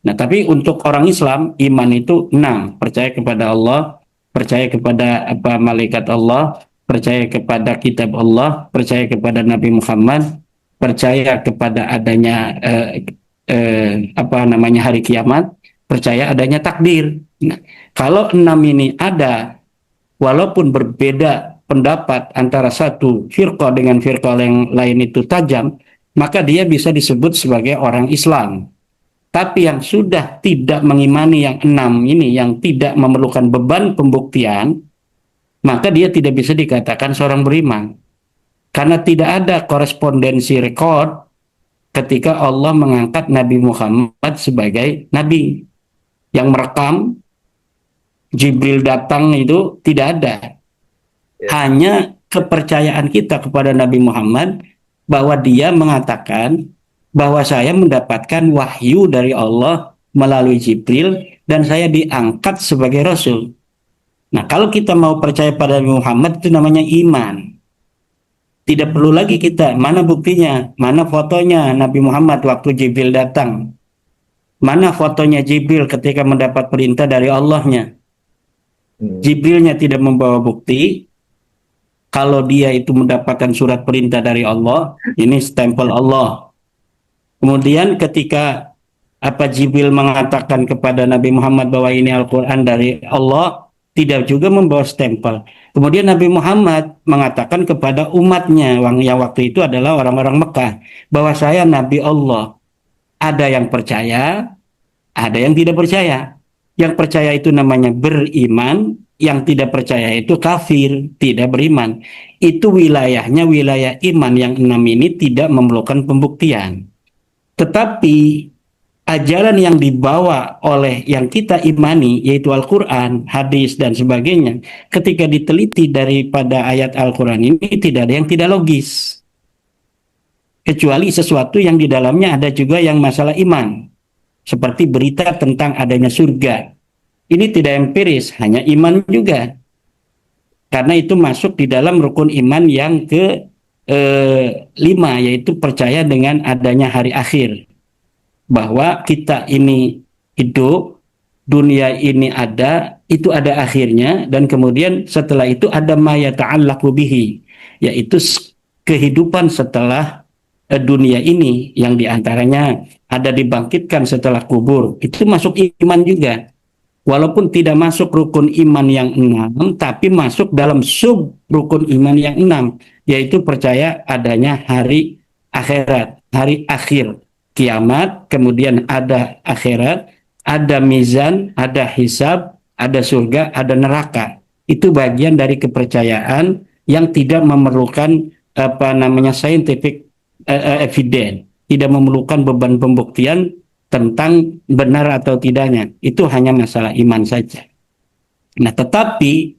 Nah, tapi untuk orang Islam, iman itu 6. Percaya kepada Allah, percaya kepada malaikat Allah, percaya kepada kitab Allah, percaya kepada Nabi Muhammad, percaya kepada adanya hari kiamat, percaya adanya takdir. Nah, kalau 6 ini ada, walaupun berbeda pendapat antara satu firqah dengan firqah yang lain itu tajam, maka dia bisa disebut sebagai orang Islam. Tapi yang sudah tidak mengimani yang 6 ini, yang tidak memerlukan beban pembuktian, maka dia tidak bisa dikatakan seorang beriman. Karena tidak ada korespondensi rekod ketika Allah mengangkat Nabi Muhammad sebagai Nabi. Yang merekam, Jibril datang itu tidak ada. Hanya kepercayaan kita kepada Nabi Muhammad bahwa dia mengatakan bahwa saya mendapatkan wahyu dari Allah melalui Jibril dan saya diangkat sebagai Rasul. Nah, kalau kita mau percaya pada Nabi Muhammad itu namanya iman. Tidak perlu lagi kita, mana buktinya, mana fotonya Nabi Muhammad waktu Jibril datang. Mana fotonya Jibril ketika mendapat perintah dari Allahnya. Jibrilnya tidak membawa bukti. Kalau dia itu mendapatkan surat perintah dari Allah, ini stempel Allah. Kemudian ketika Jibril mengatakan kepada Nabi Muhammad bahwa ini Al-Quran dari Allah, tidak juga membawa stempel. Kemudian Nabi Muhammad mengatakan kepada umatnya, yang waktu itu adalah orang-orang Mekah, bahwa saya Nabi Allah. Ada yang percaya, ada yang tidak percaya. Yang percaya itu namanya beriman, yang tidak percaya itu kafir, tidak beriman. Itu wilayahnya wilayah iman yang 6 ini tidak memerlukan pembuktian. Tetapi ajaran yang dibawa oleh yang kita imani, yaitu Al-Quran, hadis, dan sebagainya, ketika diteliti daripada ayat Al-Quran ini, tidak ada yang tidak logis. Kecuali sesuatu yang di dalamnya ada juga yang masalah iman. Seperti berita tentang adanya surga. Ini tidak empiris, hanya iman juga. Karena itu masuk di dalam rukun iman yang ke-5, yaitu percaya dengan adanya hari akhir. Bahwa kita ini hidup, dunia ini ada, itu ada akhirnya, dan kemudian setelah itu ada ma yata'allaqu bihi, yaitu kehidupan setelah dunia ini, yang diantaranya ada dibangkitkan setelah kubur. Itu masuk iman juga. Walaupun tidak masuk rukun iman yang 6, tapi masuk dalam sub rukun iman yang 6, yaitu percaya adanya hari akhirat, hari akhir, kiamat, kemudian ada akhirat, ada mizan, ada hisab, ada surga, ada neraka. Itu bagian dari kepercayaan yang tidak memerlukan scientific evidence, tidak memerlukan beban pembuktian tentang benar atau tidaknya. Itu hanya masalah iman saja. Nah, tetapi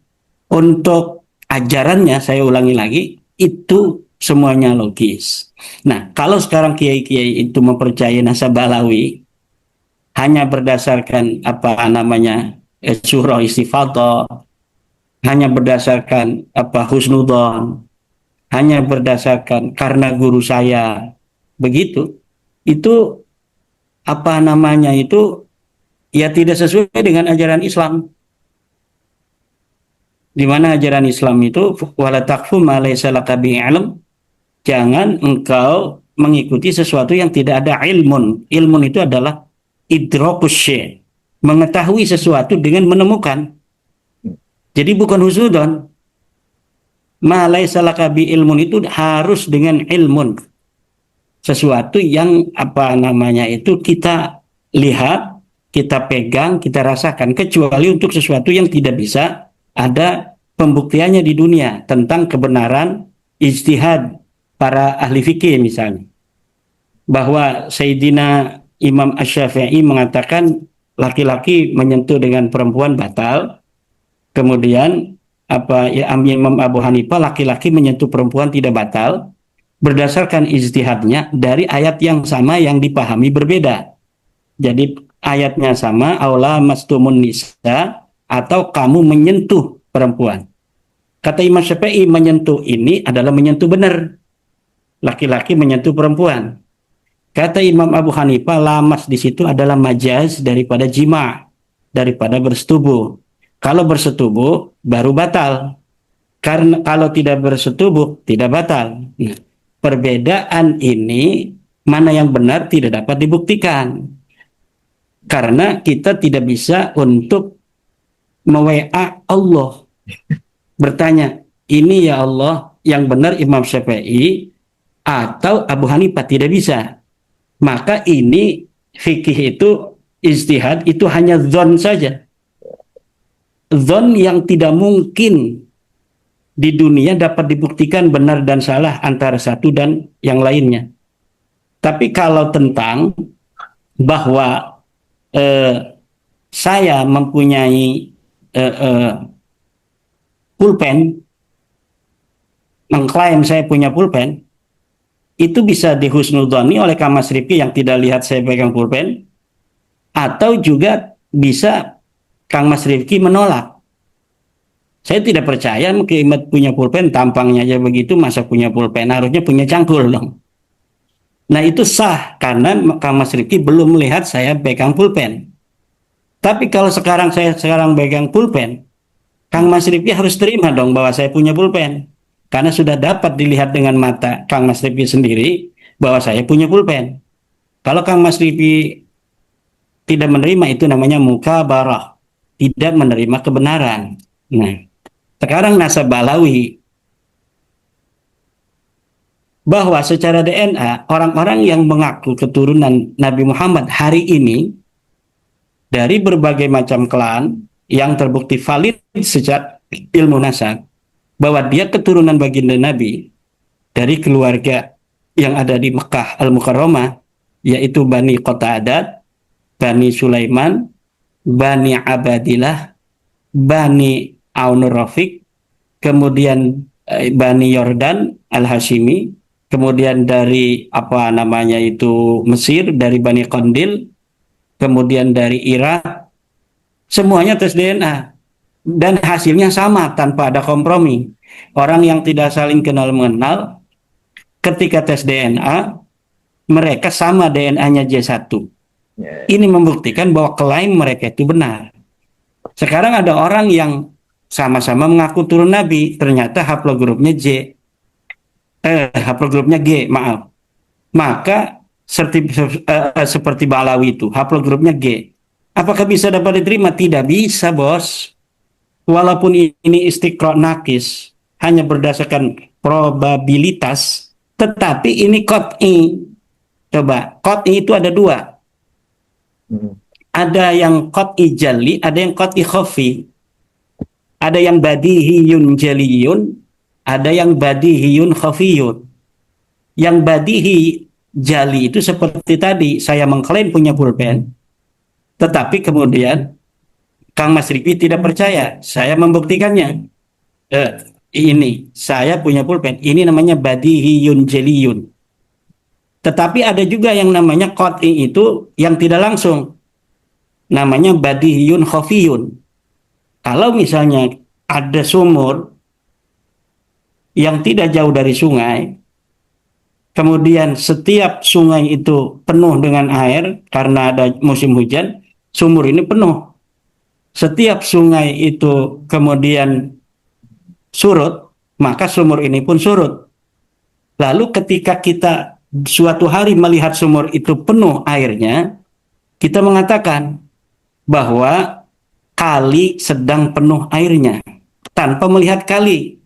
untuk ajarannya, saya ulangi lagi, itu semuanya logis. Nah, kalau sekarang kiai-kiai itu mempercayai nasab Balawi hanya berdasarkan surah istifadah, hanya berdasarkan husnudon, hanya berdasarkan karena guru saya, begitu, itu ya tidak sesuai dengan ajaran Islam. Di mana ajaran Islam itu wala taqfu ma laysa laka bihi ilm, jangan engkau mengikuti sesuatu yang tidak ada ilmun. Ilmun itu adalah idrakus syai', mengetahui sesuatu dengan menemukan. Jadi bukan husnudon. Ma laysa laka bi ilmun itu harus dengan ilmun. sesuatu yang apa namanya itu kita lihat, kita pegang, kita rasakan, kecuali untuk sesuatu yang tidak bisa ada pembuktiannya di dunia tentang kebenaran ijtihad para ahli fikih misalnya. Bahwa Sayyidina Imam Asy-Syafi'i mengatakan laki-laki menyentuh dengan perempuan batal, kemudian apa ya Imam Abu Hanifah laki-laki menyentuh perempuan tidak batal berdasarkan ijtihadnya dari ayat yang sama yang dipahami berbeda. Jadi ayatnya sama, aula mastumun nisa, atau kamu menyentuh perempuan. Kata Imam Syafi'i, menyentuh ini adalah menyentuh benar. Laki-laki menyentuh perempuan. Kata Imam Abu Hanifah, lamas di situ adalah majaz daripada jima, daripada bersetubuh. Kalau bersetubuh baru batal. Karena kalau tidak bersetubuh tidak batal. Nah, perbedaan ini mana yang benar tidak dapat dibuktikan. Karena kita tidak bisa untuk me-WA Allah. Bertanya, ini ya Allah yang benar Imam Syafi'i atau Abu Hanifah, tidak bisa. Maka ini fikih itu, ijtihad itu hanya zon saja. Zon yang tidak mungkin di dunia dapat dibuktikan benar dan salah antara satu dan yang lainnya. Tapi kalau tentang bahwa saya mempunyai pulpen, mengklaim saya punya pulpen, itu bisa dihusnudzoni oleh Kang Mas Rifki yang tidak lihat saya pegang pulpen, atau juga bisa Kang Mas Rifki menolak. Saya tidak percaya Kimat punya pulpen, tampangnya aja begitu, masa punya pulpen, harusnya punya cangkul dong. Nah itu sah, karena Kang Mas Rifki belum melihat saya pegang pulpen. Tapi kalau sekarang saya pegang pulpen, Kang Mas Rifki harus terima dong bahwa saya punya pulpen. Karena sudah dapat dilihat dengan mata Kang Mas Rifki sendiri bahwa saya punya pulpen. Kalau Kang Mas Rifki tidak menerima, itu namanya mukabarah, tidak menerima kebenaran. Nah, sekarang nasab balawi, bahwa secara DNA orang-orang yang mengaku keturunan Nabi Muhammad hari ini dari berbagai macam klan yang terbukti valid secara ilmu nasab, bahwa dia keturunan baginda Nabi dari keluarga yang ada di Mekah Al-Mukarramah, yaitu Bani Qatadah, Bani Sulaiman, Bani Abadillah, Bani Aunur Rafiq, kemudian Bani Yordan Al-Hashimi, kemudian dari apa namanya itu Mesir, dari Bani Qandil, kemudian dari Irak, semuanya tes DNA. Dan hasilnya sama tanpa ada kompromi. Orang yang tidak saling kenal mengenal, ketika tes DNA, mereka sama DNA-nya J1. Ini membuktikan bahwa klaim mereka itu benar. Sekarang ada orang yang sama-sama mengaku turun Nabi, ternyata haplogrupnya haplogrupnya G, maaf. Maka seperti Balawi itu, haplogrupnya G. Apakah bisa dapat diterima? Tidak bisa, bos. Walaupun ini istiqra nakis, hanya berdasarkan probabilitas, tetapi ini qat'i. Coba, qat'i itu ada dua. Ada yang qat'i jali, ada yang qat'i khafi. Ada yang badihiyun jaliyun, ada yang badihiyun khafiyun. Yang badihi jali itu seperti tadi, saya mengklaim punya pulpen, tetapi kemudian Kang Mas Rifki tidak percaya, saya membuktikannya. Ini, saya punya pulpen, ini namanya badihiyun jaliyun. Tetapi ada juga yang namanya qat'i itu yang tidak langsung, namanya badihiyun khafiyun. Kalau misalnya ada sumur yang tidak jauh dari sungai, kemudian setiap sungai itu penuh dengan air karena ada musim hujan, sumur ini penuh. Setiap sungai itu kemudian surut, maka sumur ini pun surut. Lalu ketika kita suatu hari melihat sumur itu penuh airnya, kita mengatakan bahwa kali sedang penuh airnya tanpa melihat kali.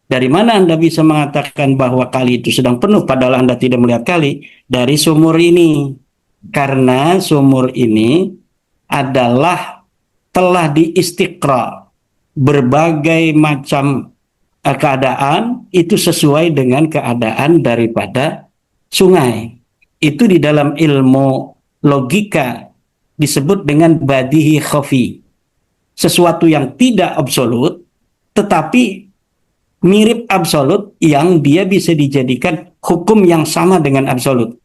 Dari mana Anda bisa mengatakan bahwa kali itu sedang penuh padahal Anda tidak melihat kali? Dari sumur ini. Karena sumur ini adalah telah diistiqra berbagai macam keadaan itu sesuai dengan keadaan daripada sungai. Itu di dalam ilmu logika disebut dengan badihi khafi. Sesuatu yang tidak absolut tetapi mirip absolut yang dia bisa dijadikan hukum yang sama dengan absolut.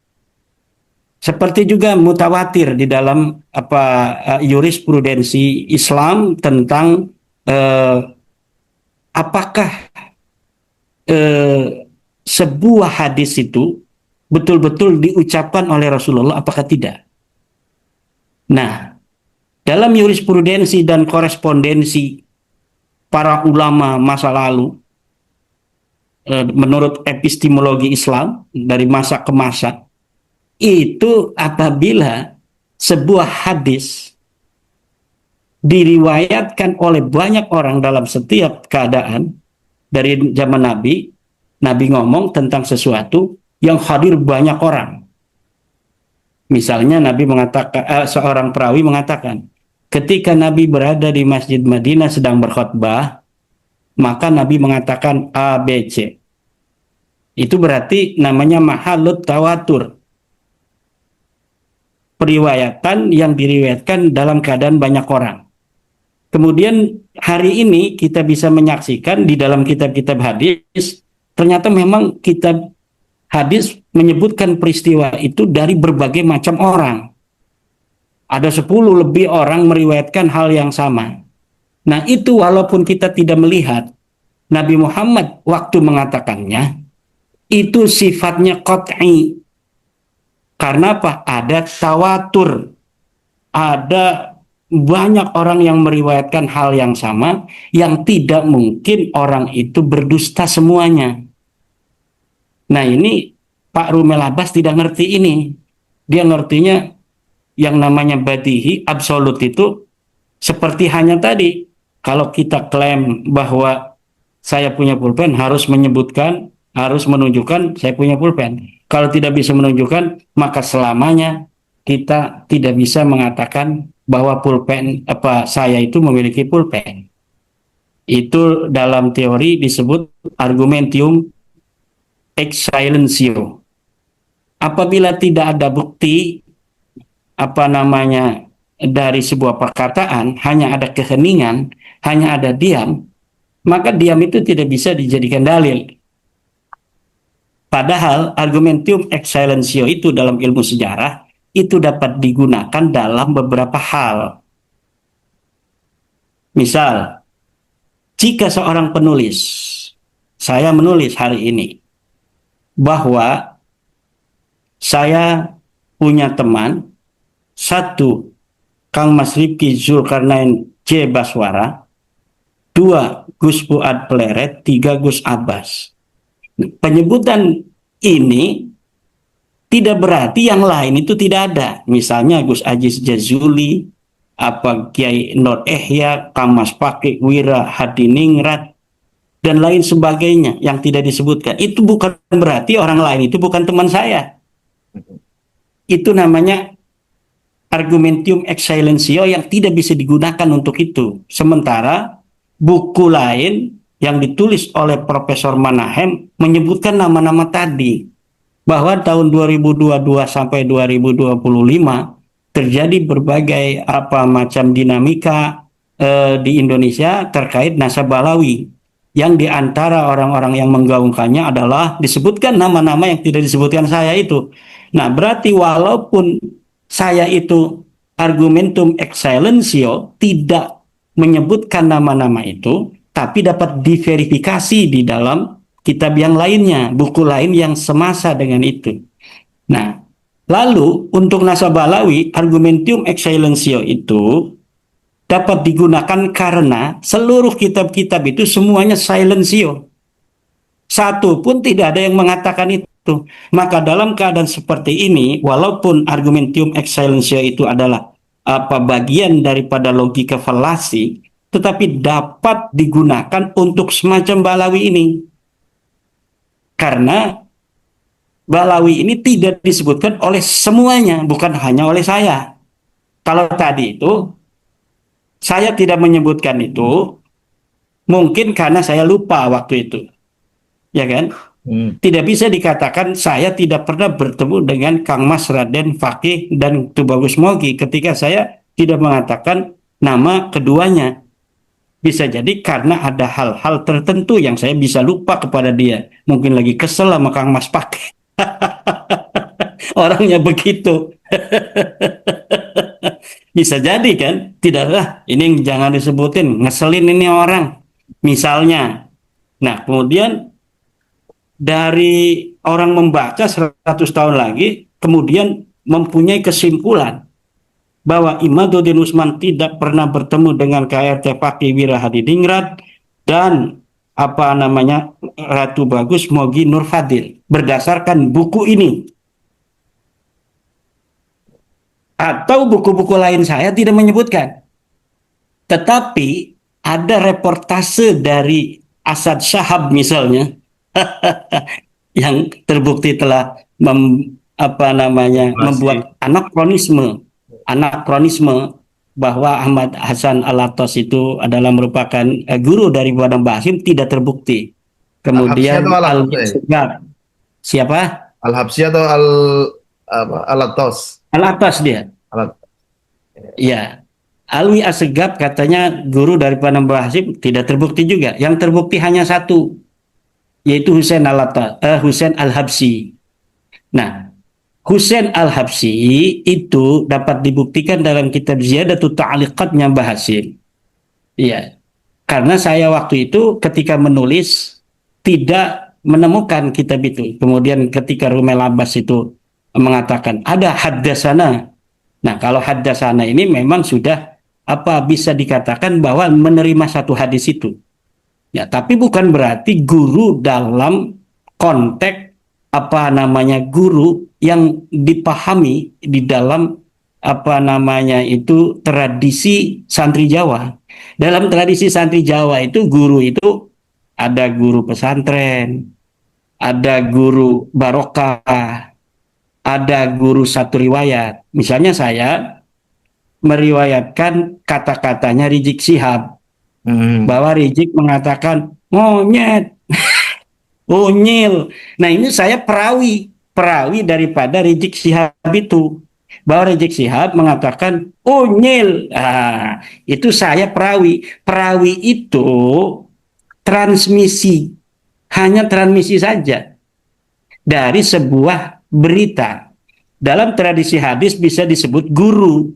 Seperti juga mutawatir di dalam jurisprudensi Islam tentang apakah sebuah hadis itu betul-betul diucapkan oleh Rasulullah apakah tidak. Nah, dalam jurisprudensi dan korespondensi para ulama masa lalu, menurut epistemologi Islam dari masa ke masa, itu apabila sebuah hadis diriwayatkan oleh banyak orang dalam setiap keadaan, dari zaman Nabi, Nabi ngomong tentang sesuatu yang hadir banyak orang. Misalnya Nabi mengatakan, seorang perawi mengatakan, ketika Nabi berada di Masjid Madinah sedang berkhutbah, maka Nabi mengatakan A, B, C. Itu berarti namanya mahalut tawatur. Periwayatan yang diriwayatkan dalam keadaan banyak orang. Kemudian hari ini kita bisa menyaksikan di dalam kitab-kitab hadis, ternyata memang kitab hadis menyebutkan peristiwa itu dari berbagai macam orang. Ada 10 lebih orang meriwayatkan hal yang sama. Nah itu walaupun kita tidak melihat, Nabi Muhammad waktu mengatakannya, itu sifatnya qat'i. Karena apa? Ada tawatur. Ada banyak orang yang meriwayatkan hal yang sama, yang tidak mungkin orang itu berdusta semuanya. Nah ini Pak Rumel Abbas tidak ngerti ini. Dia ngertinya yang namanya badihi, absolut itu seperti hanya tadi. Kalau kita klaim bahwa saya punya pulpen, harus menyebutkan, harus menunjukkan saya punya pulpen. Kalau tidak bisa menunjukkan, maka selamanya kita tidak bisa mengatakan bahwa pulpen saya itu memiliki pulpen. Itu dalam teori disebut argumentium ex silentio. Apabila tidak ada bukti dari sebuah perkataan, hanya ada keheningan, hanya ada diam, maka diam itu tidak bisa dijadikan dalil. Padahal argumentium ex silentio itu dalam ilmu sejarah itu dapat digunakan dalam beberapa hal. Misal, jika seorang penulis, saya menulis hari ini bahwa saya punya teman, satu, Kang Mas Rifki Zulkarnain J. Baswara, dua, Gus Fuad Pleret, tiga, Gus Abbas. Penyebutan ini tidak berarti yang lain itu tidak ada. Misalnya Gus Aziz Jazuli, Kiai Nur Ehya, Kang Mas Pakik Wira Hadiningrat, dan lain sebagainya yang tidak disebutkan. Itu bukan berarti orang lain itu bukan teman saya. Itu namanya argumentium ex silentio yang tidak bisa digunakan untuk itu. Sementara buku lain yang ditulis oleh Profesor Manahem menyebutkan nama-nama tadi, bahwa tahun 2022 sampai 2025 terjadi berbagai macam dinamika di Indonesia terkait Nasabalawi, yang diantara orang-orang yang menggaungkannya adalah disebutkan nama-nama yang tidak disebutkan saya itu. Nah berarti walaupun saya itu argumentum ex silentio tidak menyebutkan nama-nama itu, tapi dapat diverifikasi di dalam kitab yang lainnya, buku lain yang semasa dengan itu. Nah, lalu untuk Nasabalawi, argumentium ex silentio itu dapat digunakan karena seluruh kitab-kitab itu semuanya silentio. Satu pun tidak ada yang mengatakan itu. Maka dalam keadaan seperti ini, walaupun argumentium ex silentio itu adalah bagian daripada logika falasi, tetapi dapat digunakan untuk semacam balawi ini. Karena balawi ini tidak disebutkan oleh semuanya, bukan hanya oleh saya. Kalau tadi itu, saya tidak menyebutkan itu, mungkin karena saya lupa waktu itu. Ya kan? Hmm. Tidak bisa dikatakan saya tidak pernah bertemu dengan Kang Mas Raden Fakih dan Tubagus Mogi ketika saya tidak mengatakan nama keduanya. Bisa jadi karena ada hal-hal tertentu yang saya bisa lupa kepada dia. Mungkin lagi kesel sama Kang Mas Fakih. Orangnya begitu. Bisa jadi kan? Tidaklah, ini jangan disebutin. Ngeselin ini orang. Misalnya. Nah, kemudian dari orang membaca 100 tahun lagi, kemudian mempunyai kesimpulan bahwa Imaduddin Usman tidak pernah bertemu dengan KRT Fakih Wirahadiningrat dan apa namanya Ratu Bagus Mogi Nur Fadil berdasarkan buku ini, atau buku-buku lain saya tidak menyebutkan, tetapi ada reportase dari Asad Syahab misalnya yang terbukti telah apa namanya Masih. membuat anakronisme bahwa Ahmad Hasan Alatos itu adalah merupakan guru dari Badam Basim tidak terbukti. Al-Habsyi atau Kemudian Al-Atos? Al-Segar, siapa? Al-Habsyi atau Al-Atos? Alatas dia. Alat. Ya. Alwi Assegaf katanya guru dari Padang Basim tidak terbukti juga. Yang terbukti hanya satu, yaitu Husain Al-Habsyi. Nah, Husain Al-Habsyi itu dapat dibuktikan dalam kitab Ziyadatut Ta'liqatnya Mbah Hasim. Iya, karena saya waktu itu ketika menulis tidak menemukan kitab itu. Kemudian ketika Rumel Abbas itu mengatakan ada haddasana. Nah, kalau haddasana ini memang sudah apa bisa dikatakan bahwa menerima satu hadis itu. Ya, tapi bukan berarti guru dalam konteks apa namanya guru yang dipahami di dalam apa namanya itu tradisi santri Jawa. Dalam tradisi santri Jawa itu guru itu ada guru pesantren, ada guru barokah, ada guru satu riwayat. Misalnya saya meriwayatkan kata-katanya Rizik Sihab Hmm. bahwa Rizik mengatakan monyet, unyil. Nah, ini saya perawi daripada Rizik Sihab itu. Bahwa Rizik Sihab mengatakan unyil. Ah, itu saya perawi. Perawi itu transmisi, hanya transmisi saja dari sebuah berita. Dalam tradisi hadis bisa disebut guru.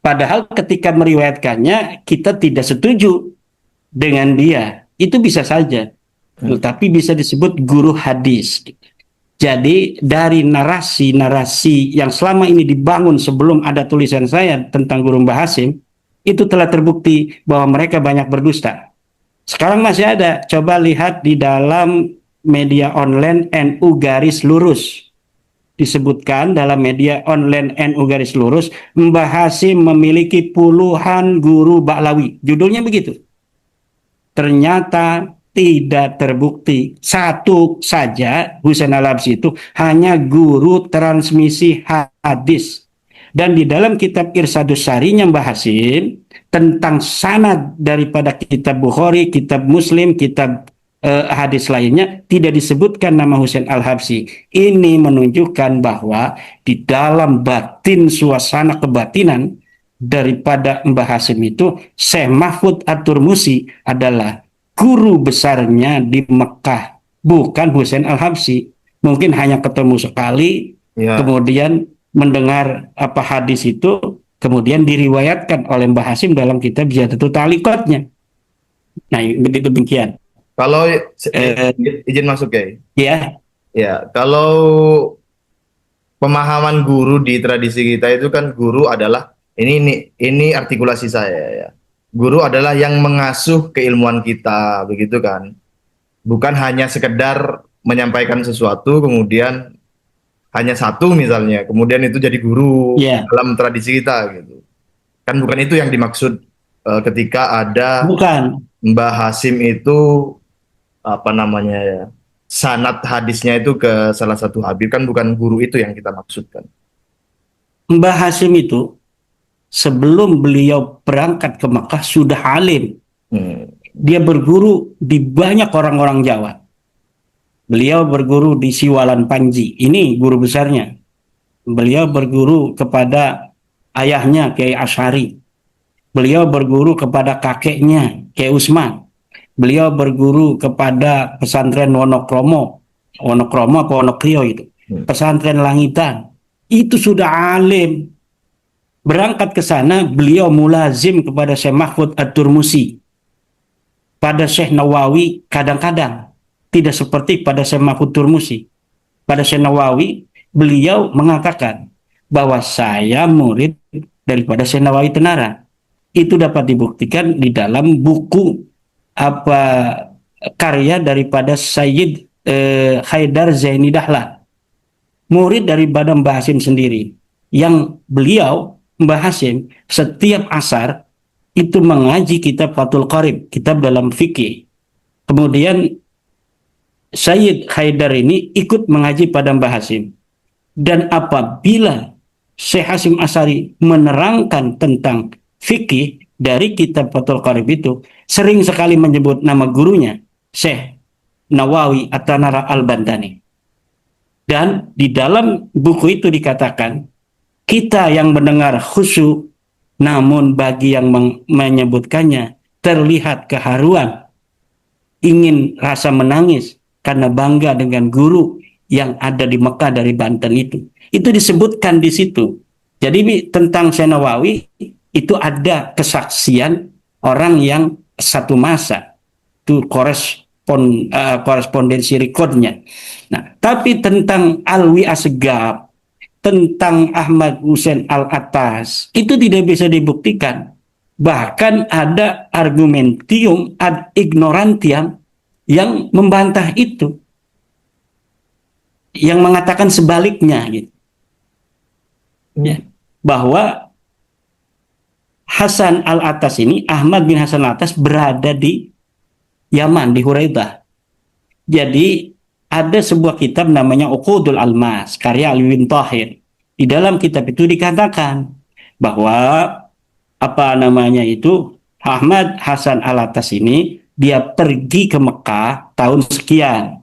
Padahal ketika meriwayatkannya kita tidak setuju dengan dia. Itu bisa saja. Tetapi bisa disebut guru hadis. Jadi dari narasi-narasi yang selama ini dibangun sebelum ada tulisan saya tentang Guru Mbah Hasim, itu telah terbukti bahwa mereka banyak berdusta. Sekarang masih ada. Coba lihat di dalam media online NU garis lurus. Disebutkan dalam media online NU garis lurus, Mbah Hasim memiliki puluhan guru Baklawi. Judulnya begitu. Ternyata tidak terbukti. Satu saja, Husain Al-Habsyi itu hanya guru transmisi hadis. Dan di dalam kitab Irsadus Sarinya Mbah Hasim, tentang sanad daripada kitab Bukhari, kitab Muslim, kitab hadis lainnya, tidak disebutkan nama Husain Al-Habsyi. Ini menunjukkan bahwa di dalam batin suasana kebatinan daripada Mbah Hasim itu, Syekh Mahfud At-Turmusi adalah guru besarnya di Mekah, bukan Husain Al-Habsyi. Mungkin hanya ketemu sekali, Ya. kemudian mendengar apa hadis itu, kemudian diriwayatkan oleh Mbah Hasim dalam kitab Ziyadatut Ta'liqatnya. Nah, begitu demikian. Kalau Eh, izin masuk ya. ya, Ya, kalau pemahaman guru di tradisi kita itu kan guru adalah ini artikulasi saya ya. Guru adalah yang mengasuh keilmuan kita, begitu kan? Bukan hanya sekedar menyampaikan sesuatu kemudian hanya satu misalnya, kemudian itu jadi guru ya, dalam tradisi kita gitu. Kan bukan itu yang dimaksud ketika ada Bukan. Mbah Hasim itu apa namanya ya, sanad hadisnya itu ke salah satu Habib, kan bukan guru itu yang kita maksudkan. Mbah Hasim itu sebelum beliau berangkat ke Mekah sudah alim. Hmm. Dia berguru di banyak orang-orang Jawa. Beliau berguru di Siwalan Panji. Ini guru besarnya. Beliau berguru kepada ayahnya Kiai Asy'ari. Beliau berguru kepada kakeknya Kiai Usman. Beliau berguru kepada pesantren Wonokromo. Wonokromo apa Wonokrio itu. Hmm. Pesantren Langitan. Itu sudah alim. Berangkat ke sana, beliau mulazim kepada Syekh Mahfud At-Turmusi. Pada Syekh Nawawi kadang-kadang. Tidak seperti pada Syekh Mahfud Turmusi. Pada Syekh Nawawi, beliau mengatakan bahwa saya murid daripada Syekh Nawawi Tenara. Itu dapat dibuktikan di dalam buku apa karya daripada Sayyid Haidar Zaini Dahlan, murid dari Mbah Hasim sendiri, yang beliau Mbah Hasim setiap asar itu mengaji kitab Fathul Qarib, kitab dalam fikih. Kemudian Sayyid Haidar ini ikut mengaji pada Mbah Hasim. Dan apabila Syekh Hasim Asari menerangkan tentang fikih dari kitab Fathul Qarib itu, sering sekali menyebut nama gurunya, Syekh Nawawi At-Tanara Al-Bantani. Dan di dalam buku itu dikatakan, kita yang mendengar khusyuk, namun bagi yang menyebutkannya terlihat keharuan, ingin rasa menangis karena bangga dengan guru yang ada di Mekah dari Banten itu. Itu disebutkan di situ. Jadi tentang Syekh Nawawi itu ada kesaksian orang yang satu masa. Itu korespondensi rekodnya. Nah, tapi tentang Alwi Asgab, tentang Ahmad Hussein Al-Attas, itu tidak bisa dibuktikan. Bahkan ada argumentium ad ignorantiam yang membantah itu, yang mengatakan sebaliknya, gitu. Ya, bahwa Hasan Al-Attas ini, Ahmad bin Hasan Al-Attas berada di Yaman, di Huraidah. Jadi ada sebuah kitab namanya Uqudul Almas, karya Ali bin Tahir. Di dalam kitab itu dikatakan bahwa apa namanya itu, Ahmad Hasan Al-Attas ini dia pergi ke Mekah tahun sekian,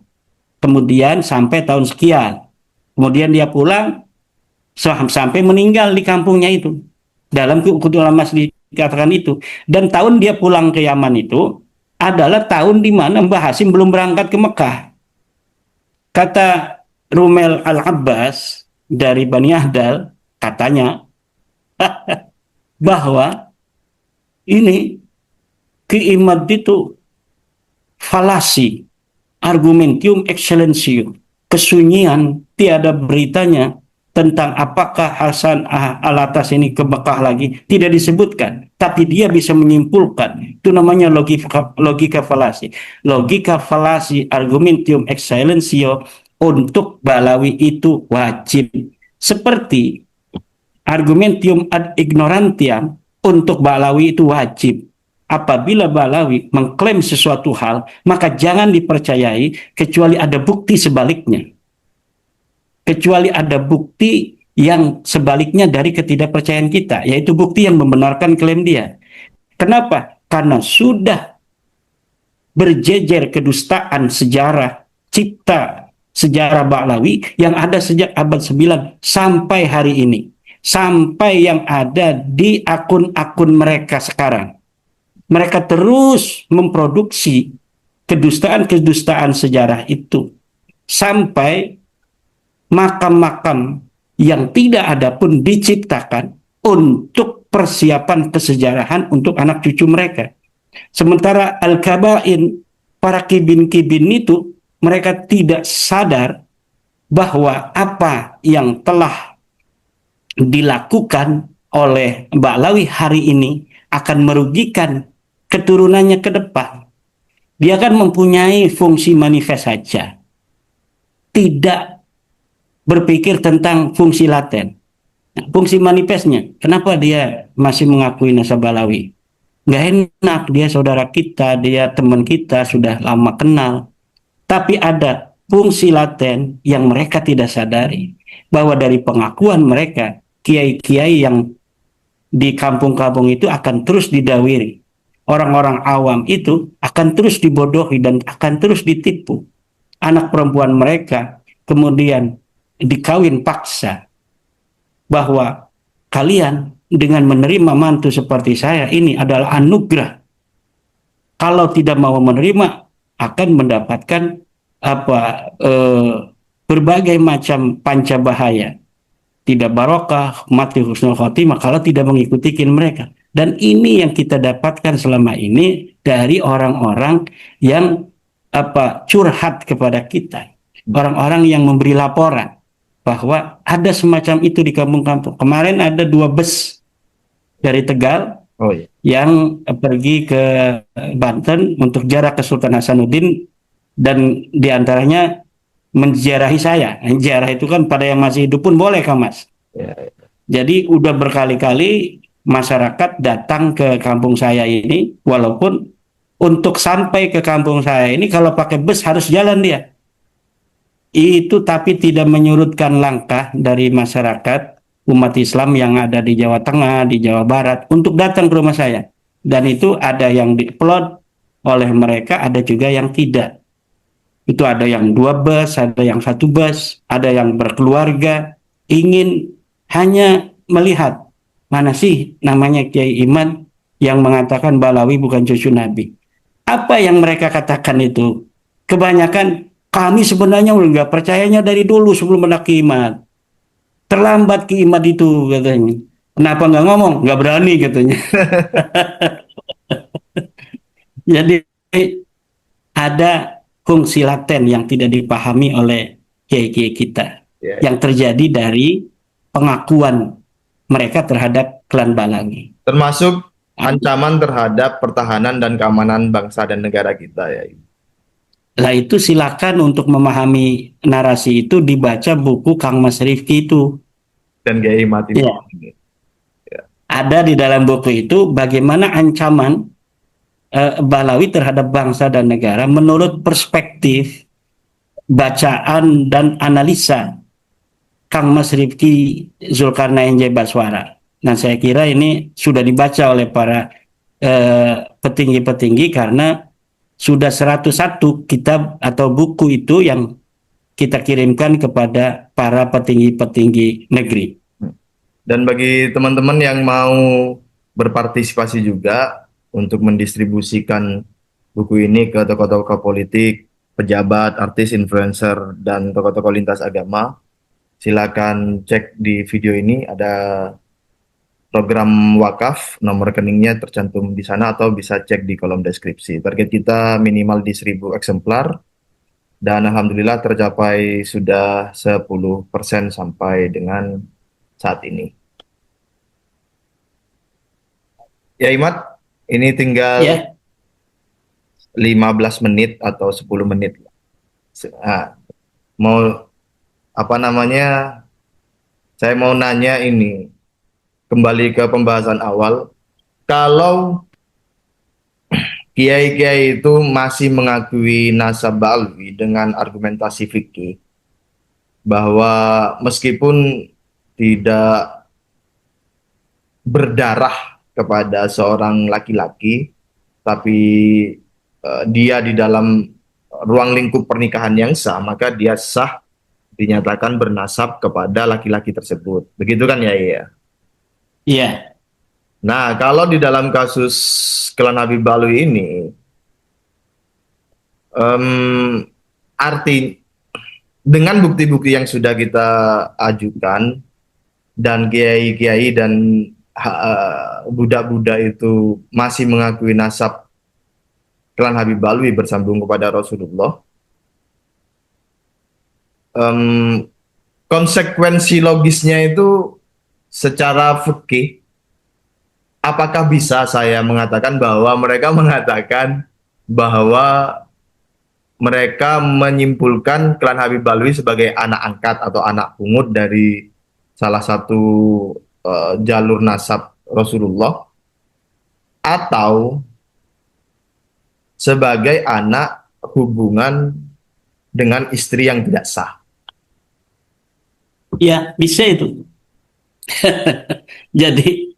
kemudian sampai tahun sekian, kemudian dia pulang sampai meninggal di kampungnya itu. Dalam Uqudul Almas dikatakan itu. Dan tahun dia pulang ke Yaman itu adalah tahun di mana Mbah Hasim belum berangkat ke Mekah. Kata Rumel Al-Abbas dari Bani Ahdal, katanya bahwa ini Kiimat itu falasi, argumentium excellentium, kesunyian, tiada beritanya tentang apakah Hasan Al-Attas ini ke Mekah lagi, tidak disebutkan. Tapi dia bisa menyimpulkan. Itu namanya logika falasi. Logika falasi, argumentium excellentium untuk Balawi itu wajib. Seperti argumentium ad ignorantiam untuk Balawi itu wajib. Apabila Balawi mengklaim sesuatu hal, maka jangan dipercayai kecuali ada bukti sebaliknya. Kecuali ada bukti yang sebaliknya dari ketidakpercayaan kita, yaitu bukti yang membenarkan klaim dia. Kenapa? Karena sudah berjejer kedustaan sejarah cipta sejarah Ba'lawi yang ada sejak abad 9 sampai hari ini. Sampai yang ada di akun-akun mereka sekarang. Mereka terus memproduksi kedustaan-kedustaan sejarah itu. Sampai makam-makam yang tidak ada pun diciptakan untuk persiapan kesejarahan untuk anak cucu mereka. Sementara Al-Kabain, para kibin-kibin itu, mereka tidak sadar bahwa apa yang telah dilakukan oleh Ba'lawi hari ini akan merugikan keturunannya ke depan. Dia akan mempunyai fungsi manifest saja. Tidak berpikir tentang fungsi laten. Nah, fungsi manifestnya, kenapa dia masih mengakui nasab Ba'lawi? nggak enak, dia saudara kita, dia teman kita, sudah lama kenal. Tapi ada fungsi laten yang mereka tidak sadari, bahwa dari pengakuan mereka, kiai-kiai yang di kampung-kampung itu akan terus didawiri. Orang-orang awam itu akan terus dibodohi dan akan terus ditipu. Anak perempuan mereka kemudian dikawin paksa, bahwa kalian dengan menerima mantu seperti saya ini adalah anugerah. Kalau tidak mau menerima, akan mendapatkan apa eh, berbagai macam panca bahaya, tidak barokah, mati husnul khotimah kalau tidak mengikuti mereka. Dan ini yang kita dapatkan selama ini dari orang-orang yang curhat kepada kita, orang-orang yang memberi laporan bahwa ada semacam itu di kampung-kampung. Kemarin ada 2 bus dari Tegal Oh iya. yang pergi ke Banten untuk ziarah ke Sultan Hasanuddin, dan diantaranya menziarahi saya. Ziarah itu kan pada yang masih hidup pun boleh, Kang Mas. Ya, Jadi udah berkali-kali masyarakat datang ke kampung saya ini, walaupun untuk sampai ke kampung saya ini kalau pakai bus harus jalan dia. Itu tapi tidak menyurutkan langkah dari masyarakat umat Islam yang ada di Jawa Tengah, di Jawa Barat untuk datang ke rumah saya. Dan itu ada yang diupload oleh mereka, ada juga yang tidak. Itu ada yang 2 bus, ada yang 1 bus, ada yang berkeluarga, ingin hanya melihat mana sih namanya Kiai Iman yang mengatakan Balawi bukan cucu Nabi. Apa yang mereka katakan itu? Kebanyakan kami sebenarnya udah nggak percayanya dari dulu sebelum ada kimat. Terlambat kimat itu katanya. Kenapa nggak ngomong? Nggak berani katanya. Jadi ada fungsi laten yang tidak dipahami oleh kiai-kiai kita, ya, ya. yang terjadi dari pengakuan mereka terhadap klan Balangi. Termasuk ancaman terhadap pertahanan dan keamanan bangsa dan negara kita ya. Lah itu silakan untuk memahami narasi itu dibaca buku Kang Mas Rifki itu. Dan Kiai Mati. Ya, Ya. ada di dalam buku itu bagaimana ancaman Balawi terhadap bangsa dan negara menurut perspektif bacaan dan analisa Kang Mas Rifki Zulkarnain Jaibaswara. Nah, saya kira ini sudah dibaca oleh para petinggi-petinggi karena sudah 101 kitab atau buku itu yang kita kirimkan kepada para petinggi-petinggi negeri. Dan bagi teman-teman yang mau berpartisipasi juga untuk mendistribusikan buku ini ke tokoh-tokoh politik, pejabat, artis, influencer, dan tokoh-tokoh lintas agama, silakan cek di video ini ada program wakaf, nomor rekeningnya tercantum di sana atau bisa cek di kolom deskripsi. Target kita minimal di 1.000 eksemplar dan alhamdulillah tercapai sudah 10% sampai dengan saat ini. Ya Imat, ini tinggal Ya, 15 menit atau 10 menit. Nah, mau apa namanya? Saya mau nanya ini kembali ke pembahasan awal. Kalau kiai-kiai itu masih mengakui nasab Ba'alwi dengan argumentasi fikih bahwa meskipun tidak berdarah kepada seorang laki-laki, tapi dia di dalam ruang lingkup pernikahan yang sah, maka dia sah dinyatakan bernasab kepada laki-laki tersebut. Begitu kan ya? Iya. iya, Nah, kalau di dalam kasus klan Habib Balui ini, em, arti dengan bukti-bukti yang sudah kita ajukan dan kiai-kiai dan budak-budak itu masih mengakui nasab klan Habib Balui bersambung kepada Rasulullah, em, konsekuensi logisnya itu secara fikih, apakah bisa saya mengatakan bahwa mereka mengatakan bahwa mereka menyimpulkan klan Habib Balwi sebagai anak angkat atau anak pungut dari salah satu jalur nasab Rasulullah, atau sebagai anak hubungan dengan istri yang tidak sah. Ya, bisa itu. Jadi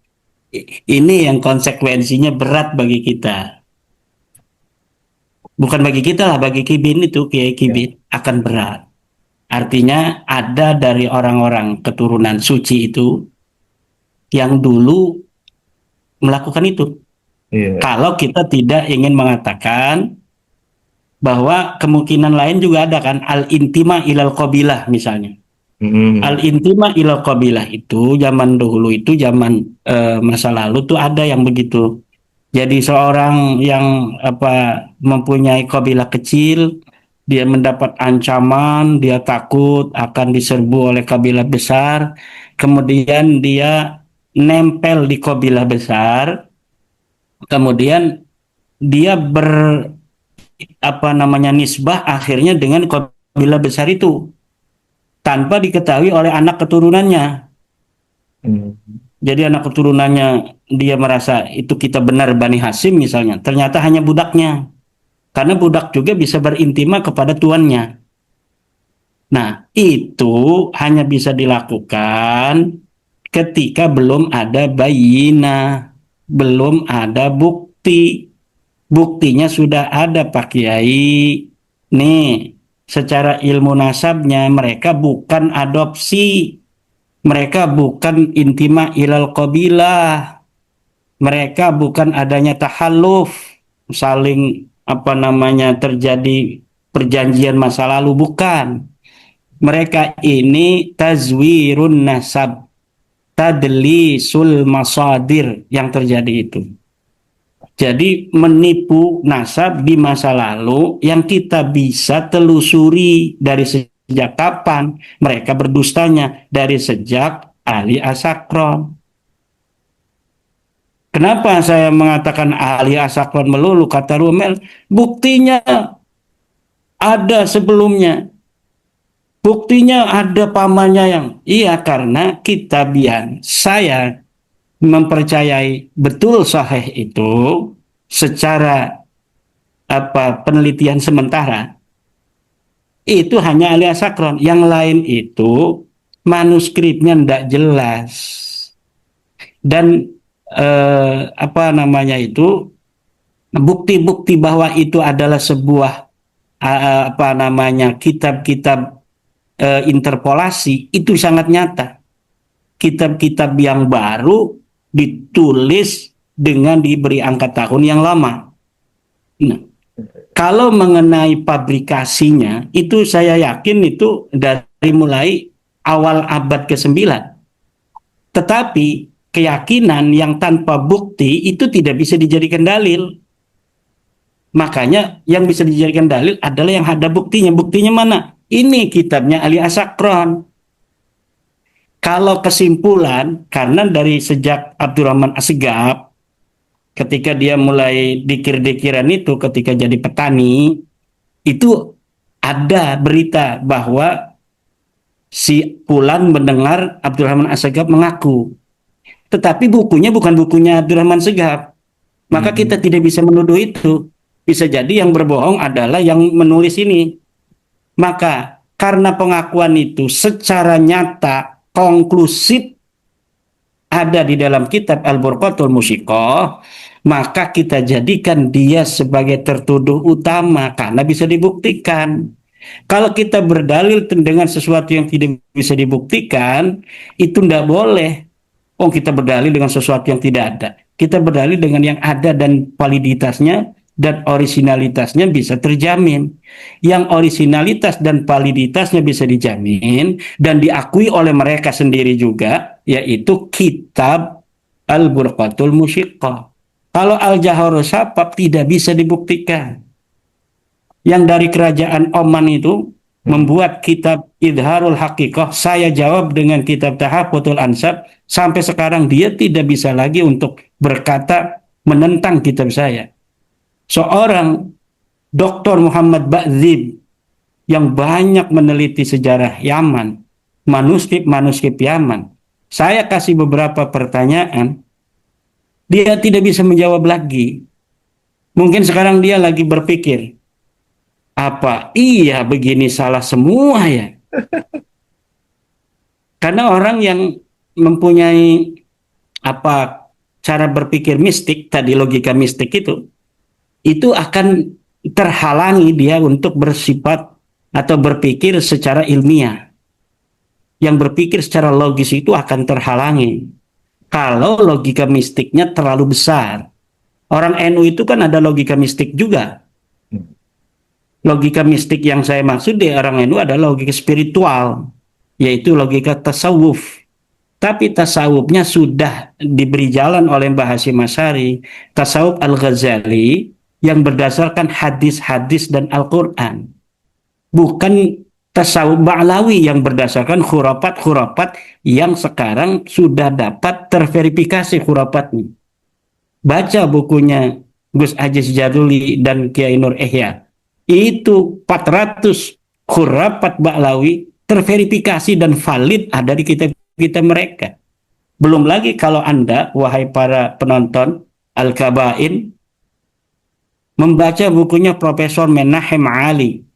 ini yang konsekuensinya berat bagi kita. Bukan bagi kita lah, bagi Kibin itu, Kiai Ya. Kibin akan berat. Artinya ada dari orang-orang keturunan suci itu yang dulu melakukan itu. Iya. Kalau kita tidak ingin mengatakan bahwa kemungkinan lain juga ada kan, al-intima ilal qabilah misalnya. Mm-mm. Al-intima ilal qabilah itu zaman dahulu itu zaman masa lalu tuh ada yang begitu. Jadi seorang yang mempunyai kabilah kecil, dia mendapat ancaman, dia takut akan diserbu oleh kabilah besar, kemudian dia nempel di kabilah besar, kemudian dia nisbah akhirnya dengan kabilah besar itu tanpa diketahui oleh anak keturunannya. Mm. Jadi anak keturunannya dia merasa itu kita benar Bani Hasyim misalnya, ternyata hanya budaknya. Karena budak juga bisa berintima kepada tuannya. Nah, itu hanya bisa dilakukan ketika belum ada bayina, belum ada bukti. Buktinya sudah ada Pak Kiai. Nih, secara ilmu nasabnya mereka bukan adopsi. Mereka bukan intima ilal qabilah. Mereka bukan adanya tahalluf, saling terjadi perjanjian masa lalu, bukan. Mereka ini tazwirun nasab, tadlisul masadir yang terjadi itu. Jadi menipu nasab di masa lalu yang kita bisa telusuri dari sejak kapan mereka berdustanya, dari sejak Ali Asakron. Kenapa saya mengatakan ahli asakron melulu, kata Rumel? Buktinya ada sebelumnya. Buktinya ada pamannya yang... Iya, karena kitabian. Saya mempercayai betul sahih itu secara penelitian sementara. Itu hanya ahli asakron. Yang lain itu manuskripnya tidak jelas. Dan bukti-bukti bahwa itu adalah sebuah kitab-kitab interpolasi itu sangat nyata. Kitab-kitab yang baru ditulis dengan diberi angka tahun yang lama. Nah, kalau mengenai pabrikasinya itu saya yakin itu dari mulai awal abad ke-9. Tetapi keyakinan yang tanpa bukti itu tidak bisa dijadikan dalil. Makanya yang bisa dijadikan dalil adalah yang ada buktinya. Buktinya mana? Ini kitabnya Ali Asakron. Kalau kesimpulan, karena dari sejak Abdurrahman Assegaf, ketika dia mulai dikir-dikiran itu, ketika jadi petani, itu ada berita bahwa si Fulan mendengar Abdurrahman Assegaf mengaku. Tetapi bukunya bukan bukunya Abdurrahman Assegaf. Maka kita Mm-mm. tidak bisa menuduh itu. Bisa jadi yang berbohong adalah yang menulis ini. Maka karena pengakuan itu secara nyata, konklusif ada di dalam kitab Al-Burqatul Musyiqah, maka kita jadikan dia sebagai tertuduh utama karena bisa dibuktikan. Kalau kita berdalil dengan sesuatu yang tidak bisa dibuktikan, itu tidak boleh. Oh, kita berdalil dengan sesuatu yang tidak ada. Kita berdalil dengan yang ada dan validitasnya dan originalitasnya bisa terjamin. Yang originalitas dan validitasnya bisa dijamin dan diakui oleh mereka sendiri juga, yaitu kitab Al-Burqatul Musyiqah. Kalau Al-Jaharus Sapab tidak bisa dibuktikan. Yang dari kerajaan Oman itu membuat kitab Idharul Haqiqah, saya jawab dengan kitab Tahafutul Ansab, sampai sekarang dia tidak bisa lagi untuk berkata menentang kitab saya. Seorang Dr. Muhammad Ba'zib yang banyak meneliti sejarah Yaman, manuskrip-manuskrip Yaman. Saya kasih beberapa pertanyaan. Dia tidak bisa menjawab lagi. Mungkin sekarang dia lagi berpikir, apa iya begini salah semua ya? Karena orang yang mempunyai apa cara berpikir mistik tadi, logika mistik itu akan terhalangi dia untuk bersifat atau berpikir secara ilmiah. Yang berpikir secara logis itu akan terhalangi kalau logika mistiknya terlalu besar. Orang NU itu kan ada logika mistik juga. Logika mistik yang saya maksud di orang NU adalah logika spiritual, yaitu logika tasawuf. Tapi tasawufnya sudah diberi jalan oleh Mbah Hasyim Asy'ari, tasawuf Al-Ghazali yang berdasarkan hadis-hadis dan Al-Quran. Bukan tasawuf Ba'lawi yang berdasarkan khurafat-khurafat yang sekarang sudah dapat terverifikasi khurafatnya. Baca bukunya Gus Aziz Jaduli dan Kiai Nur Ihya. Itu 400 khurafat Ba'lawi terverifikasi dan valid ada di kitab-kitab mereka. Belum lagi kalau Anda, wahai para penonton Al-Kabain, membaca bukunya Profesor Menahem Ali,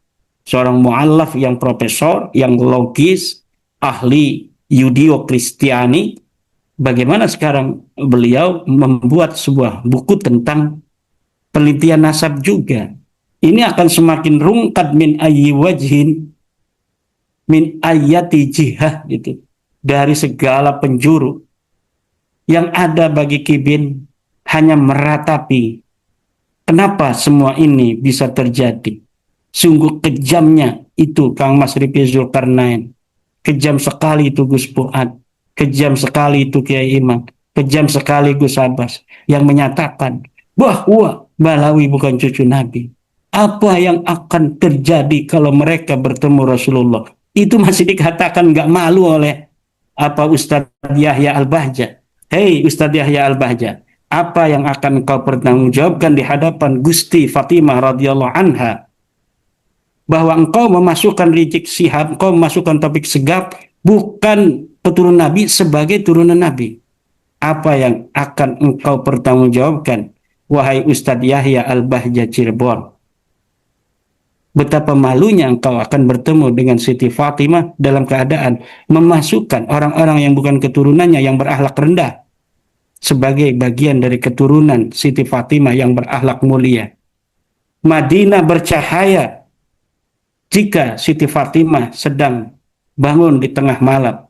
seorang mu'allaf yang profesor, yang logis, ahli Yudeo Kristiani. Bagaimana sekarang beliau membuat sebuah buku tentang penelitian nasab juga. Ini akan semakin rungkat min ayyi wajhin, min ayati jihah gitu. Dari segala penjuru yang ada bagi Kibin hanya meratapi kenapa semua ini bisa terjadi. Sungguh kejamnya itu Kang Mas Rifki Zulkarnain. Kejam sekali itu Gus Fuad. Kejam sekali itu Kiai Imam. Kejam sekali Gus Abbas. Yang menyatakan bahwa Balawi bukan cucu Nabi. Apa yang akan terjadi kalau mereka bertemu Rasulullah? Itu masih dikatakan nggak malu oleh Ustadz Yahya Al-Bahja. Hei Ustadz Yahya Al-Bahja, apa yang akan kau pertanggungjawabkan di hadapan Gusti Fatimah radhiyallahu anha? Bahwa engkau memasukkan Rizik Syihab, engkau memasukkan Taufik Segaf bukan keturunan Nabi sebagai turunan Nabi. Apa yang akan engkau pertanggungjawabkan, wahai Ustadz Yahya Al-Bahja Cirebon? Betapa malunya engkau akan bertemu dengan Siti Fatimah dalam keadaan memasukkan orang-orang yang bukan keturunannya yang berakhlak rendah sebagai bagian dari keturunan Siti Fatimah yang berakhlak mulia. Madinah bercahaya jika Siti Fatimah sedang bangun di tengah malam.